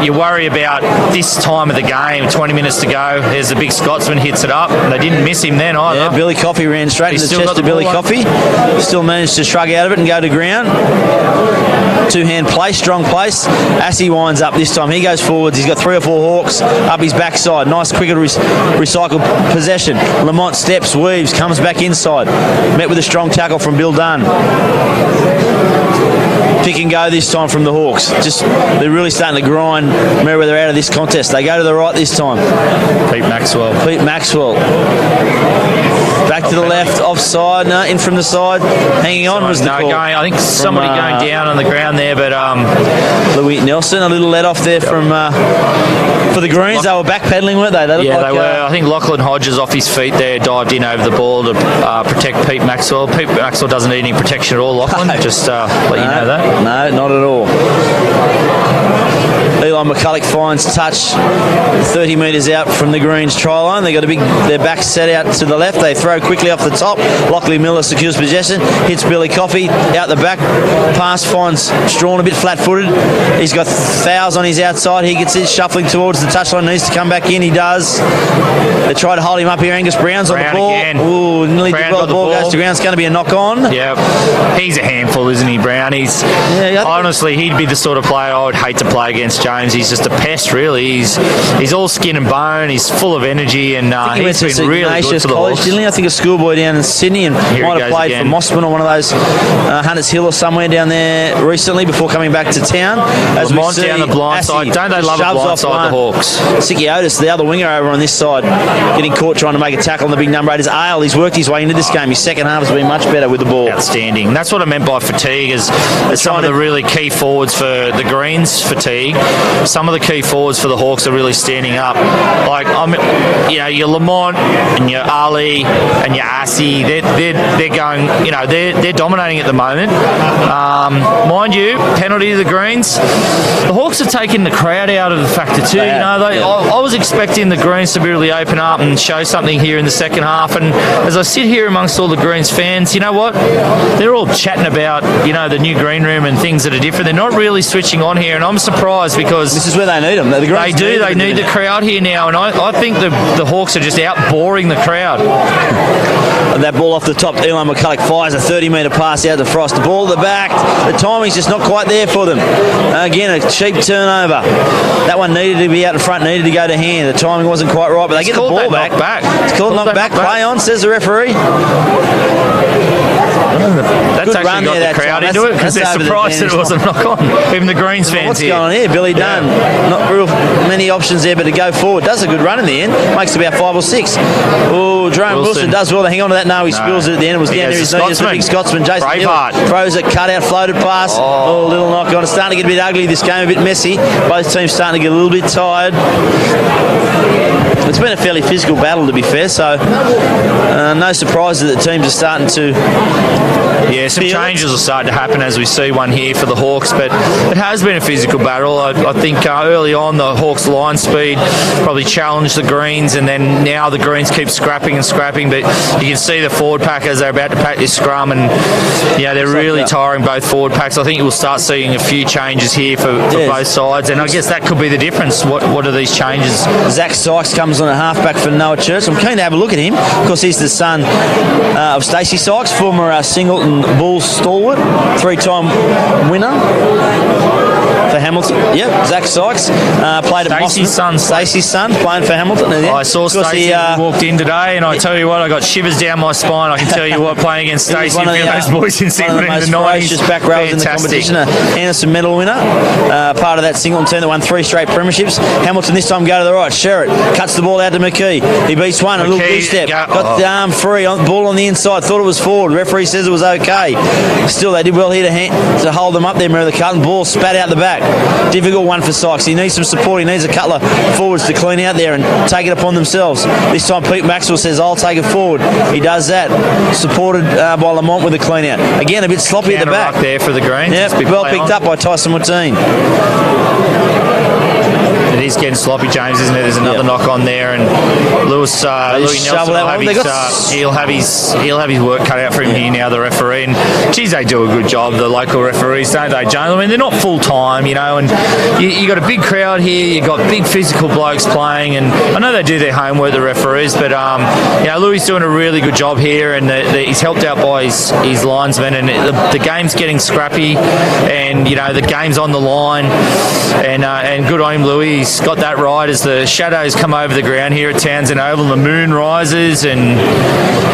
you worry about this time of the game, 20 minutes to go. There's a big Scotsman, hits it up. They didn't miss him then either. Yeah, Billy Coffey ran straight into the chest of Billy Coffey. Still managed to shrug out of it and go to ground. Two-hand place, strong place. Assey winds up this time. He goes forwards. He's got 3 or 4 Hawks up his backside. Nice, quick recycled possession. Lamont steps, weaves, comes back inside. Met with a strong tackle from Bill Dunn. Pick and go this time from the Hawks. They're really starting to grind Merewether out of this contest. They go to the right this time. Pete Maxwell. Back Back to the left, offside, no, in from the side. Hanging on was the call. I think somebody going down on the ground there, but Louis Nelson, a little let off there from for the Greens. They were backpedaling, weren't they? They looked they were. I think Lachlan Hodges off his feet there dived in over the ball to protect Pete Maxwell. Pete Maxwell doesn't need any protection at all, Lachlan. No. Just let you know that. No, not at all. Eli McCulloch finds touch 30 metres out from the Greens try line. They got their back set out to the left. They throw quickly off the top. Lockley Miller secures possession, hits Billy Coffey out the back. Pass finds Strawn a bit flat-footed. He's got fouls on his outside. He gets it shuffling towards the touchline. Needs to come back in. He does. They try to hold him up here. Angus Brown's on the ball. Again. Ooh, nearly the ball goes to ground. It's going to be a knock on. Yeah, he's a handful, isn't he, Brown? Honestly, he'd be the sort of player I would hate to play against James. He's just a pest, really. He's all skin and bone. He's full of energy, and he's been really good for the College, Hawks. didn't he? I think a schoolboy down in Sydney, and might have played for Mossman or one of those Hunters Hill or somewhere down there recently before coming back to town. As we see, down the blind side. Don't they love a blind side, the Hawks? Sicky Otis, the other winger over on this side, getting caught trying to make a tackle on the big number 8 is Ale. He's worked his way into this game. His second half has been much better with the ball. Outstanding. That's what I meant by fatigue, is some of the really key forwards for the Greens fatigue. Some of the key forwards for the Hawks are really standing up. Like, your Lamont and your Ali and your Assy, they're going, they're dominating at the moment. Mind you, penalty to the Greens. The Hawks are taking the crowd out of the factor too. I was expecting the Greens to really open up and show something here in the second half. And as I sit here amongst all the Greens fans, you know what? They're all chatting about, the new green room and things that are different. They're not really switching on here, and I'm surprised because this is where they need them. They need the crowd here now, and I think the Hawks are just out boring the crowd. And that ball off the top, Eli McCulloch fires a 30-metre pass out to Frost. The ball at the back, the timing's just not quite there for them. Again, a cheap turnover. That one needed to be out in front, needed to go to hand. The timing wasn't quite right, but they get the ball back. It's called knock back. Play on, says the referee. That's Good actually got the crowd into it because they're surprised that it wasn't knock on. Even the Greens fans What's here. going on here? Billy Dunn. Not real many options there, but to go forward. Does a good run in the end. Makes about 5 or 6. Oh, Jerome Wilson does well to hang on to that. No, he spills it at the end. It was down there. He's a big Scotsman. Jason Hill throws it, cut out, floated pass. Oh, little knock on. It's starting to get a bit ugly this game, a bit messy. Both teams starting to get a little bit tired. It's been a fairly physical battle, to be fair, so no surprise that the teams are starting to... Yeah, some changes are starting to happen as we see one here for the Hawks, but it has been a physical battle. I think early on the Hawks' line speed probably challenged the Greens, and then now the Greens keep scrapping, but you can see the forward pack as they're about to pack this scrum, and they're really tiring both forward packs. I think we'll start seeing a few changes here for both sides, and I guess that could be the difference. What are these changes? Zach Sykes comes on a halfback for Noah Church. I'm keen to have a look at him. Of course, he's the son of Stacey Sykes, former Singleton Bulls stalwart, 3-time winner for Hamilton. Yep, Zach Sykes played at Mossman. Stacey's son playing for Hamilton. I saw Stacey walked in today, and I tell you what, I got shivers down my spine. I can tell you what, playing against Stacey, those boys in Sydney in the 90s, back rows in the competition. Anderson medal winner, part of that Singleton team that won 3 straight premierships. Hamilton this time go to the right. Sherritt cuts the ball out to McKee. He beats one, a little two-step. Got the arm free, ball on the inside. Thought it was forward. Referee says it was okay. Still, they did well here to hold them up there. Merewether Carlton ball spat out the back. Difficult one for Sykes. He needs some support. He needs a couple of forwards to clean out there and take it upon themselves. This time Pete Maxwell says, I'll take it forward. He does that. Supported by Lamont with a clean out. Again, a bit sloppy at the back. There for the Greens. Yep, well picked up by Tyson Watine. It is getting sloppy, James, isn't it? There's another knock on there, and Louis Nelson will have his work cut out for him here now, the referee. And geez, they do a good job, the local referees, don't they, James? I mean, they're not full time, and you got a big crowd here. You got big physical blokes playing, and I know they do their homework, the referees, but Louis is doing a really good job here, and he's helped out by his linesmen, and the game's getting scrappy, and the game's on the line, and good on him, Louis. he's got that right as the shadows come over the ground here at Townsend Oval and the moon rises and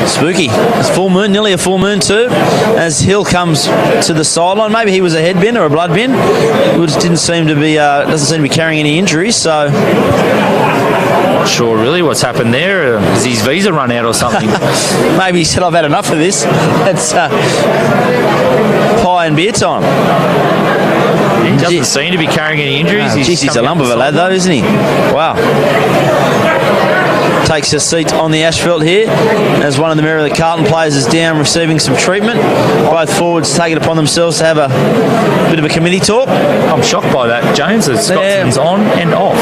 spooky. It's full moon, nearly a full moon too, as Hill comes to the sideline. Maybe he was a head bin or a blood bin. He just doesn't seem to be carrying any injuries, so not sure really what's happened there. Has his visa run out or something? maybe he said, I've had enough of this. It's pie and beer time. He doesn't seem to be carrying any injuries. He's a lump of a lad though, isn't he? Wow. Takes a seat on the asphalt here as one of the Merewether Carlton players is down receiving some treatment. Both forwards take it upon themselves to have a bit of a committee talk. I'm shocked by that, James. The Scotsman's on and off.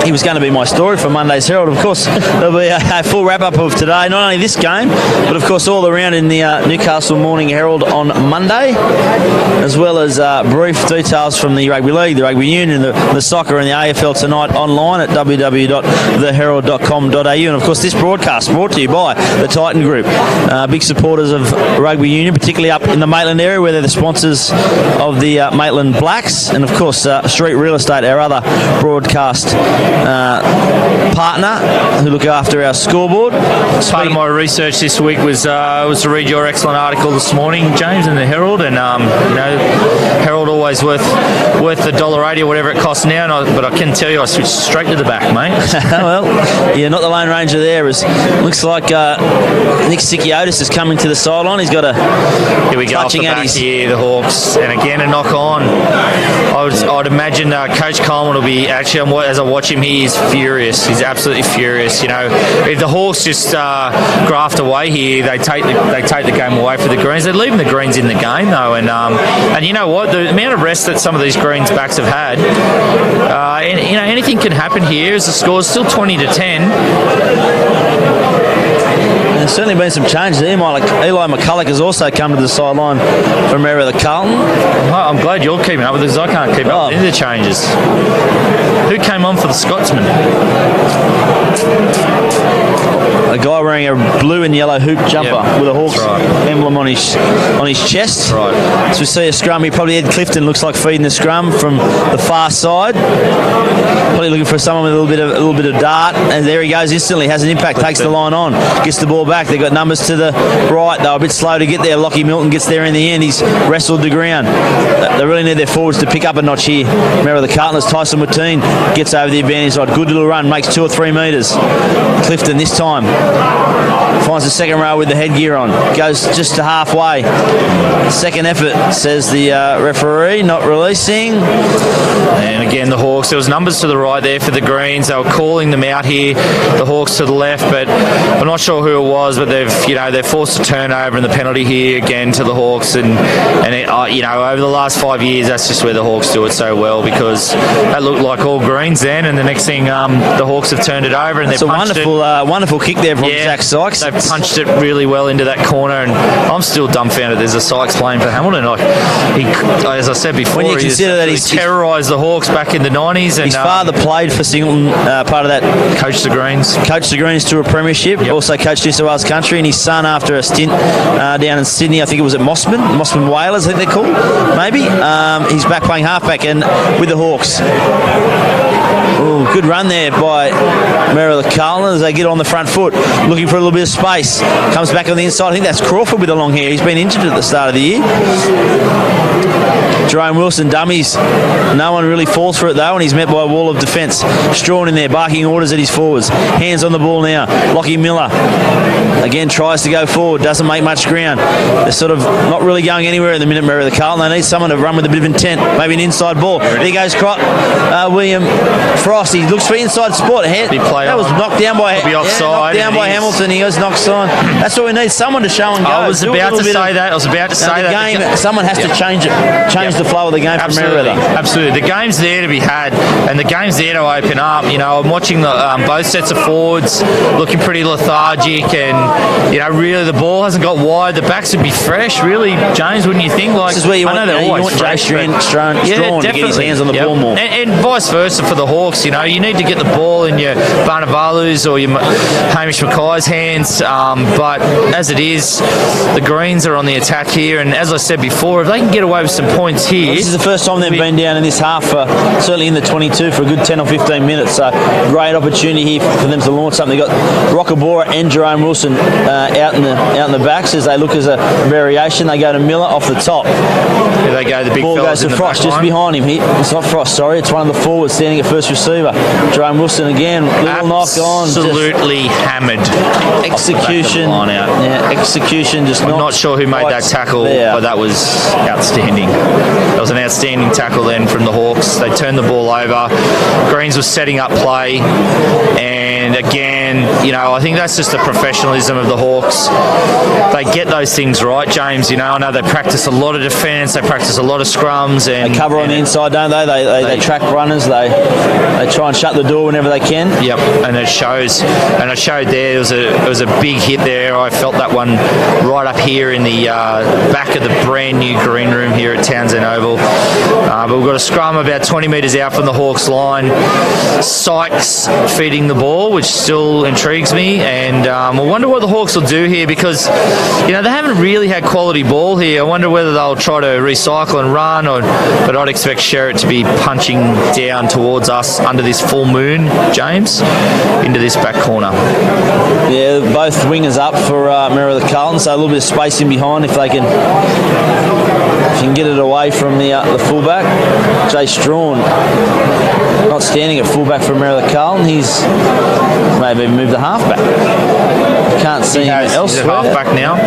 He was going to be my story for Monday's Herald. Of course, there'll be a full wrap-up of today, not only this game, but of course all around in the Newcastle Morning Herald on Monday, as well as brief details from the Rugby League, the Rugby Union, the soccer and the AFL tonight online at www.theherald.com.au. And of course this broadcast brought to you by the Titan Group, big supporters of Rugby Union, particularly up in the Maitland area where they're the sponsors of the Maitland Blacks, and of course Street Real Estate, our other broadcast partner who look after our scoreboard. Part of my research this week was to read your excellent article this morning, James, in the Herald, and Herald always worth the $1.80 or whatever it costs now. But I can tell you, I switched straight to the back, mate. Well, yeah, not the Lone Ranger there. Looks like Nick Sikiotis is coming to the sideline. He's got a here we go off the back here, the Hawks, and again a knock on. I'd imagine Coach Coleman will be actually, as I watch him, he is furious. He's absolutely furious. If the Hawks just graft away here, they take the game away for the Greens. They're leaving the Greens in the game though, and you know what? The amount of rest that some of these Greens backs have had, anything can happen here. As the score's still 20-10. There's certainly been some changes there. Eli McCulloch has also come to the sideline from Merewether Carlton. I'm glad you're keeping up with this. I can't keep up with any of the changes. Who came on for the Scotsman? A guy wearing a blue and yellow hoop jumper with a Hawks emblem on his chest. Right. So we see a scrum. He probably Ed Clifton looks like feeding the scrum from the far side. Probably looking for someone with a little bit of dart. And there he goes instantly. Has an impact. Takes the line on. Gets the ball back. They've got numbers to the right. They were a bit slow to get there. Lockie Milton gets there in the end. He's wrestled the ground. They really need their forwards to pick up a notch here. Merewether Carlton as Tyson Watine gets over the advantage side. Good little run. Makes 2 or 3 metres. Clifton this time finds the second row with the headgear on. Goes just to halfway. Second effort, says the referee, not releasing. And again, the Hawks, there was numbers to the right there for the Greens. They were calling them out here. The Hawks to the left, but I'm not sure who it was. But they've forced a turnover and the penalty here again to the Hawks. And over the last 5 years, that's just where the Hawks do it so well, because that looked like all Greens then, and the next thing the Hawks have turned it over and it's a wonderful kick there from Zach Sykes. They've punched it really well into that corner, and I'm still dumbfounded. There's a Sykes playing for Hamilton. As I said before, when you consider that he's terrorised the Hawks back in the 90s, and his father played for Singleton, part of that. Coached the Greens to a premiership. Yep. Also coached New South Wales Country, and his son, after a stint down in Sydney, I think it was at Mossman Whalers, I think they're called, maybe. He's back playing halfback and with the Hawks. Ooh, good run there by Merewether Carlton as they get on the front foot, looking for a little bit of space. Comes back on the inside. I think that's Crawford with the long hair. He's been injured at the start of the year. Jerome Wilson dummies. No one really falls for it though, and he's met by a wall of defence. Strawn in there, barking orders at his forwards. Hands on the ball now. Lockie Miller again tries to go forward, doesn't make much ground. They're sort of not really going anywhere at the minute, Merewether Carlton. They need someone to run with a bit of intent, maybe an inside ball. There goes William Frost. He looks for inside support. That was knocked down by Hamilton. He goes knocked on. That's what we need, someone to show and go. I was about to say that. Someone has to change it. Change the flow of the game for Merewether. Absolutely. The game's there to be had, and the game's there to open up. I'm watching both sets of forwards looking pretty lethargic, and really the ball hasn't got wide. The backs would be fresh, really, James, wouldn't you think? This is where you want Jay Strawn to get his hands on the ball more. And vice versa for the Hawks. You need to get the ball in your Barnavalu's or your Hamish Mackay's hands. But as it is, the Greens are on the attack here, and as I said before, if they can get away with some points here. This is the first time they've been down in this half, certainly in the 22, for a good 10 or 15 minutes. So great opportunity here for them to launch something. They've got Rockabora and Jerome Wilson out in the backs as they look as a variation. They go to Miller off the top. Here they go, the big Ball goes fellas to in the Frost back just line. behind him. It's not Frost, sorry. It's one of the forwards standing at first receiver. Jerome Wilson again, little knock on. Absolutely hammered. Execution. Line out. Yeah, execution just I'm not sure who made that tackle, there. but that was outstanding. That was an outstanding tackle then from the Hawks. They turned the ball over. Greens was setting up play, and again, you know, I think that's just the professionalism of the Hawks. They get those things right, James. You know, I know they practice a lot of defence, they practice a lot of scrums, and they cover on the inside, don't they? They track runners. They try and shut the door whenever they can. Yep, and it shows. And it showed there. It was a big hit there. I felt that one right up here in the back of the brand new green room here at Townsend Oval. But we've got a scrum about 20 metres out from the Hawks line. Sykes feeding the ball, which still intrigues me, and I wonder what the Hawks will do here, because you know they haven't really had quality ball here. I wonder whether they'll try to recycle and run, but I'd expect Sherritt to be punching down towards us under this full moon, James, into this back corner. Yeah, both wingers up for Merewether Carlton, so a little bit of space in behind if they can get it away from the fullback. Jay Strawn not standing at fullback for Merewether Carlton. He's maybe moved the halfback. Can't see him elsewhere. He's at halfback now.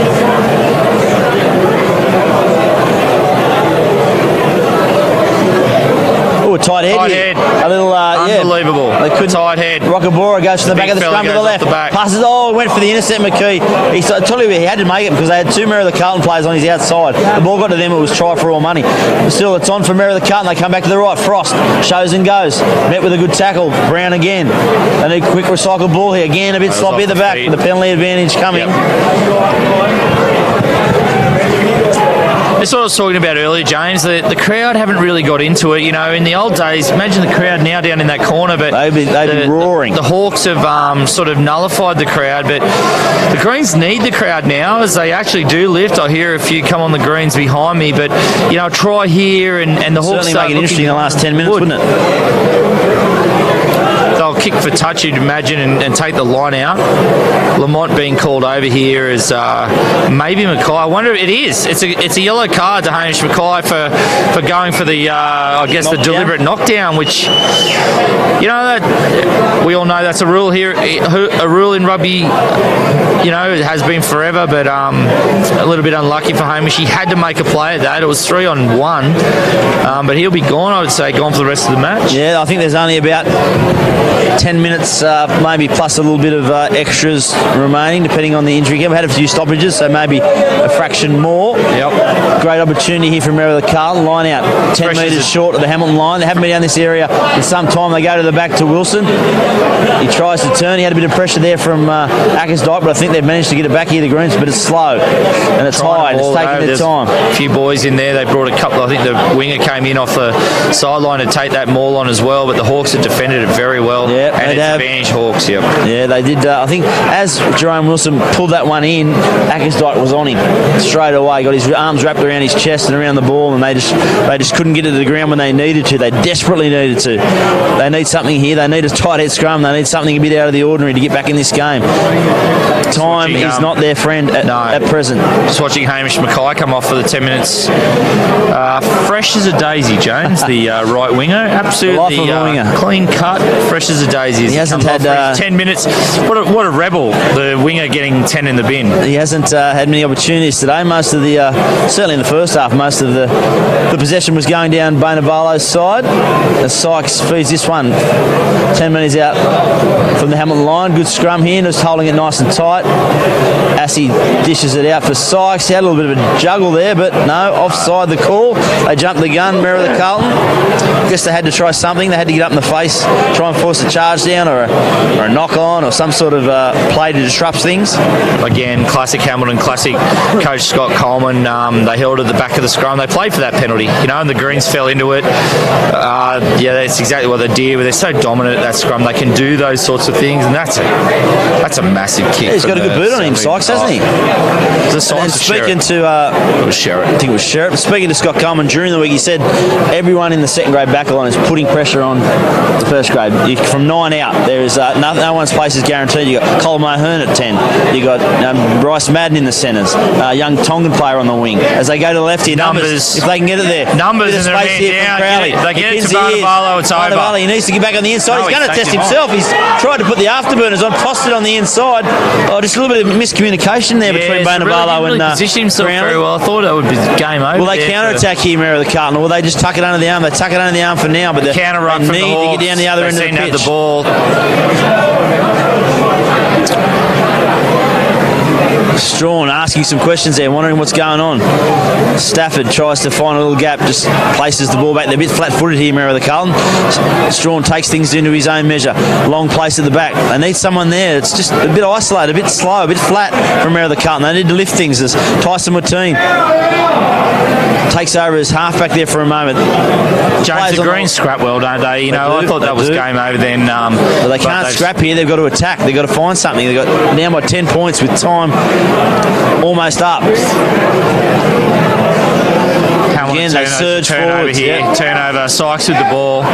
Oh, a tight head. Tight here. head. A little, Unbelievable. Yeah. They couldn't. Tight head. Rockabora goes to the back of the fella scrum to the goes off left. the back. Passes. Went for the intercept, McKee. I told you he had to make it because they had two Merewether Carlton players on his outside. The ball got to them. It was try for all money. But still, it's on for Merewether Carlton. They come back to the right. Frost shows and goes. Met with a good tackle. Brown again. They need a quick recycled ball here. Again, a bit sloppy at the back. feet. With the penalty advantage coming. That's what I was talking about earlier, James. The crowd haven't really got into it. You know, in the old days, imagine the crowd now down in that corner, but They'd be roaring. The Hawks have sort of nullified the crowd, but the Greens need the crowd now as they actually do lift. I hear a few come on the Greens behind me, but you know, try here and the Hawks Certainly start make it interesting in the last 10 minutes, wouldn't it? They'll kick for touch, you'd imagine, and take the line out. Lamont being called over here is maybe Mackay. I wonder if it is. It's a yellow card to Hamish Mackay for going for the I guess the deliberate knockdown, which you know that we all know that's a rule here, a rule in rugby. You know, it has been forever, but a little bit unlucky for Hamish. He had to make a play at that. It was 3-on-1, but he'll be gone. I would say gone for the rest of the match. Yeah, I think there's only about 10 minutes, maybe plus a little bit of extras remaining, depending on the injury. We've had a few stoppages, so maybe a fraction more. Yep. Great opportunity here from Merewether Carlton. Line out 10 metres short of the Hamilton line. They haven't been down this area in some time. They go to the back to Wilson. He tries to turn. He had a bit of pressure there from Ackersdyke, but I think they've managed to get it back here, the Greens, but it's slow and it's high and it's taking their time. A few boys in there. They brought a couple. I think the winger came in off the sideline to take that maul on as well, but the Hawks had defended it very well. Yeah, and it's advantage Hawks. Yep. Yeah, they did. I think as Jerome Wilson pulled that one in, Ackersdyke was on him straight away. Got his arms wrapped around his chest and around the ball, and they just couldn't get it to the ground when they needed to. They desperately needed to. They need something here. They need a tight head scrum. They need something a bit out of the ordinary to get back in this game. Time is not their friend at present. Just watching Hamish Mackay come off for the 10 minutes. Fresh as a daisy, Jones, the right winger. Absolutely clean cut, fresh as a daisy. He hasn't had 10 minutes. What a rebel, the winger getting 10 in the bin. He hasn't had many opportunities today. Most of the, certainly in the first half, most of the possession was going down Bonavalo's side. As Sykes feeds this one 10 metres out from the Hamilton line. Good scrum here, just holding it nice and tight. Assey dishes it out for Sykes. He had a little bit of a juggle there, but no, offside the call. They jumped the gun, Merewether Carlton. I guess they had to try something. They had to get up in the face, try and force a charge down or a knock on or some sort of play to disrupt things. Again, classic Hamilton, classic coach Scott Coleman. They held at the back of the scrum. They played for that penalty, and the Greens fell into it. That's exactly what they did. They're so dominant at that scrum. They can do those sorts of things, and that's a massive kick. Yeah, he's got a good boot on him, Sykes, hasn't he? And speaking to it was Sherritt. I think it was Sherritt. Speaking to Scott Coleman during the week, he said everyone in the second grade backline is putting pressure on the first grade. From 9 out, there is no one's place is guaranteed. You got Colin O'Hearn at 10. You got Bryce Madden in the centres. Young Tongan player on the wing. As they go to the left here, numbers if they can get it there. Numbers and space here from Crowley. They get it to Barnavalo, it's over. He needs to get back on the inside. He's going to test himself. He's tried to put the afterburners on, tossed it on the inside. Just a little bit of miscommunication there between Barnavalo and positioned himself very well. I thought it would be game over. Will they counter-attack here, Merewether Carlton, or will they just tuck it under the arm? They tuck it under the arm for now, but they counter-ruck from the Hawks. need to get down the other end of the pitch. The ball. Strawn asking some questions there, wondering what's going on. Stafford tries to find a little gap, just places the ball back. They're a bit flat-footed here, Merewether Carlton. Strawn takes things into his own measure. Long place at the back. They need someone there. It's just a bit isolated, a bit slow, a bit flat from Merewether Carlton. They need to lift things as Tyson Watine takes over as halfback there for a moment. James, the Greens scrap well, don't they? I thought that was game over then. But they can't scrap here. They've got to attack. They've got to find something. They've got down by 10 points with time almost up. Again, they surge forward here. Yeah. Turnover. Sykes with the ball.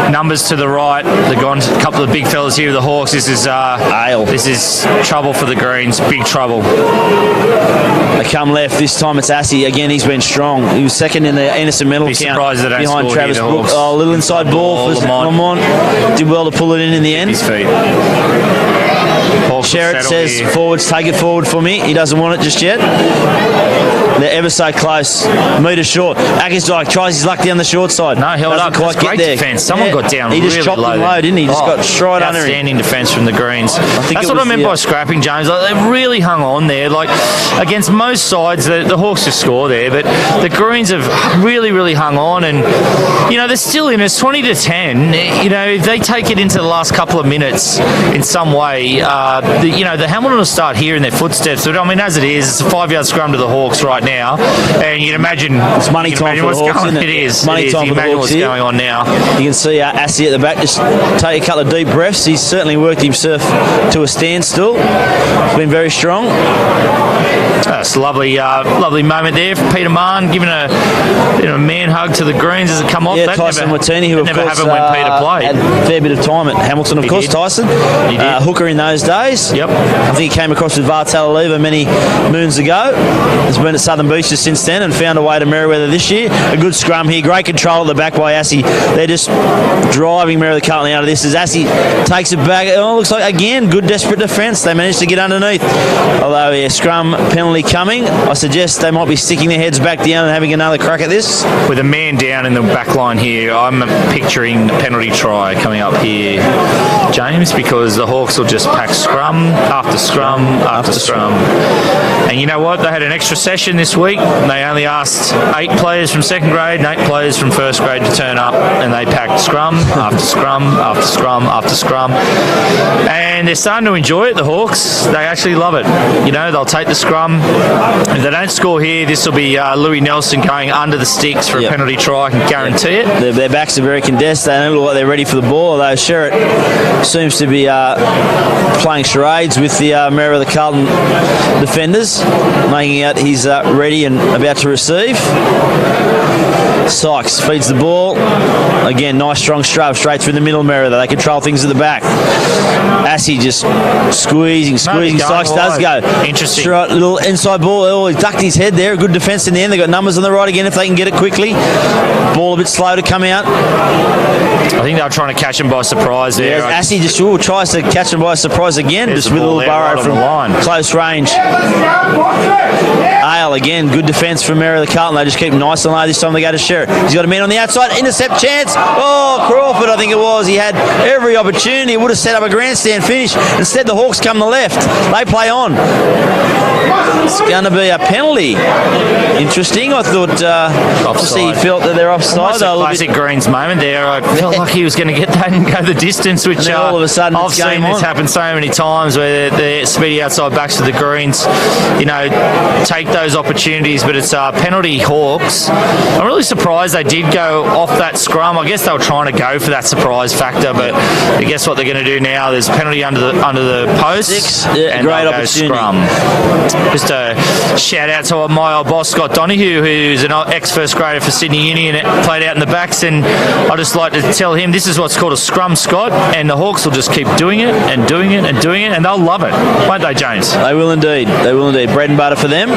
Numbers to the right. They've gone a couple of big fellas here with the Hawks. This is Ale. This is trouble for the Greens. Big trouble. They come left. This time it's Assey. Again, he's been strong. He was second in the Anderson medal count surprised they don't behind score Travis here, Brooks. A little inside ball for Lamont. Did well to pull it in the end. His feet. Sherritt says, here. Forwards, take it forward for me. He doesn't want it just yet. They're ever so close. Metre short. Akisdyke tries his luck down the short side. No, held doesn't up. quite get Great there. defence. Someone got down he just really chopped him low, didn't he? Just got straight under him. Outstanding defence from the Greens. That's what I meant by scrapping, James. They really hung on there. Against most sides, the Hawks just score there, but the Greens have really, really hung on, and they're still in. It's 20-10. If they take it into the last couple of minutes in some way, the Hamilton will start hearing their footsteps. But as it is, it's a 5-yard scrum to the Hawks right now, and you'd imagine it's money time for the Hawks, isn't it? It is. Money time for the Hawks. What's going on now? You can see Assey at the back just take a couple of deep breaths. He's certainly worked himself to a standstill. He's been very strong. That's a lovely moment there for Peter Mann, giving a man hug to the Greens as it come off. Yeah, Tyson Watine, who of never course happened when Peter played. Had a fair bit of time at Hamilton, of course. Tyson, hooker in those days. Yep. I think he came across with Vartalaliva many moons ago. Has been at Southern Beaches since then and found a way to Merewether this year. A good scrum here, great control at the back by Assey. They're just driving Merewether Carlton out of this as Assey takes it back. Looks like again good desperate defence. They managed to get underneath. Although scrum penalty coming, I suggest they might be sticking their heads back down and having another crack at this. With a man down in the back line here, I'm picturing a penalty try coming up here, James, because the Hawks will just pack scrum after scrum after scrum. And you know what? They had an extra session this week. They only asked 8 players from second grade and 8 players from first grade to turn up, and they packed scrum after scrum after scrum after scrum. And they're starting to enjoy it, the Hawks. They actually love it. They'll take the scrum. If they don't score here, this will be Louis Nelson going under the sticks for a penalty try. I can guarantee it. Their backs are very condensed. They don't look like they're ready for the ball, although Sherritt seems to be playing charades with the Merewether Carlton defenders, making out he's ready and about to receive. Sykes feeds the ball. Again, nice strong shove straight through the middle of Merewether. They control things at the back. Assey just squeezing. Sykes does go. Interesting. Right, little inside ball. He ducked his head there. Good defence in the end. They've got numbers on the right again if they can get it quickly. Ball a bit slow to come out. I think they were trying to catch him by surprise there. Yeah, Assey just tries to catch him by surprise again, just with a little burrow from close range. Ale again, good defence from Merewether Carlton. They just keep nice and low this time. They go to Sherritt. He's got a man on the outside. Intercept chance. Hawks. Oh, Crawford, I think it was. He had every opportunity. He would have set up a grandstand finish. Instead, the Hawks come to the left. They play on. It's going to be a penalty. Interesting. I thought he felt that they're offside. A classic Greens moment there. I felt like he was going to get that and go the distance, which all of a sudden I've seen this happen so many times where the speedy outside backs to the Greens, take those opportunities, but it's penalty Hawks. I'm really surprised they did go off that scrum. I guess they were trying to go for that surprise factor, but I guess what they're going to do now, there's penalty under the post, and great opportunity. Scrum. Just a shout out to my old boss Scott Donoghue, who's an ex-first grader for Sydney Uni and played out in the backs, and I just like to tell him this is what's called a scrum, Scott, and the Hawks will just keep doing it and doing it and doing it, and they'll love it, won't they, James? They will indeed. They will indeed. Bread and butter for them.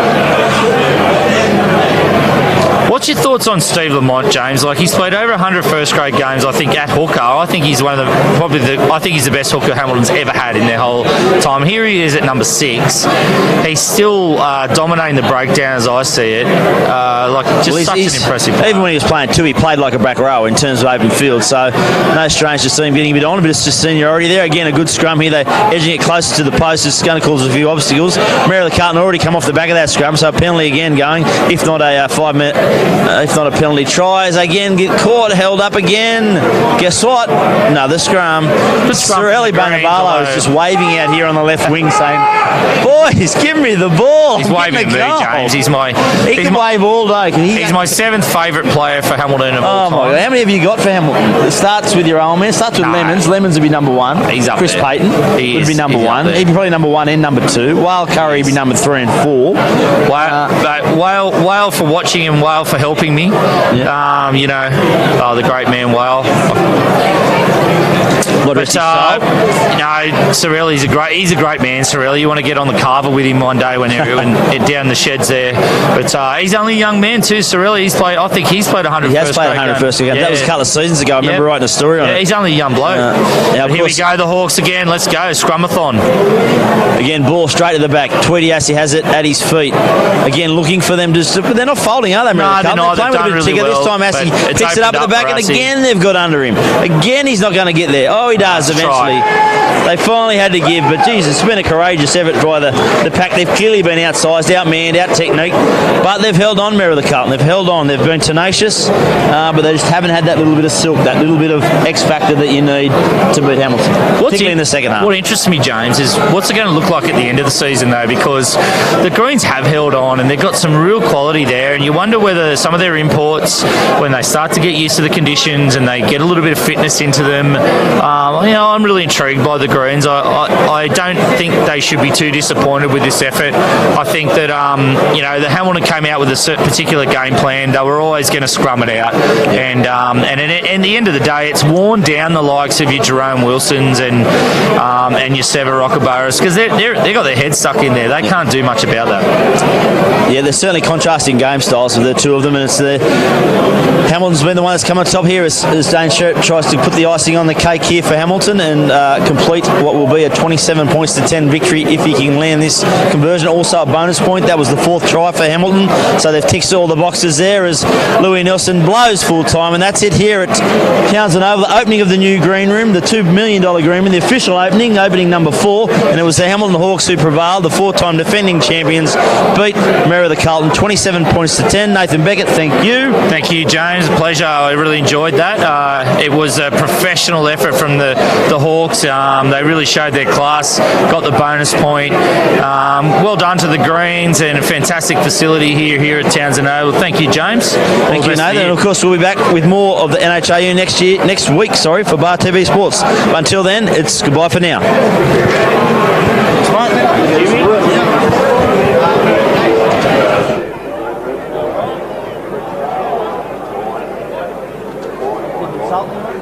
What's your thoughts on Steve Lamont, James? Like, he's played over 100 first grade games, I think, at hooker. I think he's I think he's the best hooker Hamilton's ever had in their whole time. Here he is at number 6. He's still dominating the breakdown as I see it. Such an impressive player. Even when he was playing 2, he played like a back row in terms of open field. So no strange to see him getting a bit on, but it's just seniority there. Again, a good scrum here. They're edging it closer to the post. It's going to cause a few obstacles. Merewether Carlton already come off the back of that scrum, so a penalty again going, if not a 5-minute. If not a penalty try, as again get caught, held up again. Guess what? Another scrum. Sorelli Banavalo is just waving out here on the left wing saying, boys, give me the ball. He's waving at me, James. He can wave all day. He's my 7th favourite player for Hamilton of all time. My God. How many have you got for Hamilton? It starts with your old man. It starts with Lemons. Lemons would be number 1. He's up Chris there. Payton would be number 1. He'd be probably number 1 and number 2. Whale Curry would be number 3 and 4. Whale for watching him, Whale for helping me. Yeah. The great man Whale. Sorelli's he's a great man, Sorelli. You want to get on the carver with him one day when down the sheds there. But he's only a young man too, Sorelli. I think he's played 100 He has played 100 first game. That was a couple of seasons ago. I remember writing a story on it. He's only a young bloke. Here we go, the Hawks again. Let's go, scrumathon. Again, ball straight to the back. Tweedy Assey has it at his feet. Again, looking for them but they're not folding, are they? No, they're not. They've done really well. This time Assey picks it up at the back, and again they've got under him. Again, he's not going to get there. Oh, he does eventually. They finally had to give, but Jesus, it's been a courageous effort by the pack. They've clearly been outsized, outmanned, out-techniqued, but they've held on, Merewether Carlton. They've held on. They've been tenacious, but they just haven't had that little bit of silk, that little bit of X-factor that you need to beat Hamilton, particularly in the second half. What interests me, James, is what's it going to look like at the end of the season, though, because the Greens have held on and they've got some real quality there, and you wonder whether some of their imports, when they start to get used to the conditions and they get a little bit of fitness into them, I'm really intrigued by the Greens. I don't think they should be too disappointed with this effort. I think that the Hamilton came out with a particular game plan. They were always going to scrum it out, and at the end of the day, it's worn down the likes of your Jerome Wilsons and your Sever Rockaburras, because they got their heads stuck in there. They can't do much about that. Yeah, there's certainly contrasting game styles of the two of them, and it's Hamilton's been the one that's come on top here as Dane Sherritt tries to put the icing on the cake here for Hamilton and complete what will be a 27 points to 10 victory if he can land this conversion. Also a bonus point. That was the 4th try for Hamilton, so they've ticked all the boxes there as Louis Nelson blows full time, and that's it here at Townsend Oval, the opening of the new green room, the $2 million green room, the official opening number 4, and it was the Hamilton Hawks who prevailed. The 4-time defending champions beat Merewether Carlton 27 points to 10. Nathan Beckett, thank you. Thank you, James. A pleasure. I really enjoyed that. It was a professional effort from the Hawks. They really showed their class, got the bonus point. Well done to the Greens, and a fantastic facility here at Townsend Oval. Thank you, James. Thank you, Nathan. And of course, we'll be back with more of the NHRU next week, for Bar TV Sports. But until then, it's goodbye for now. Carlton.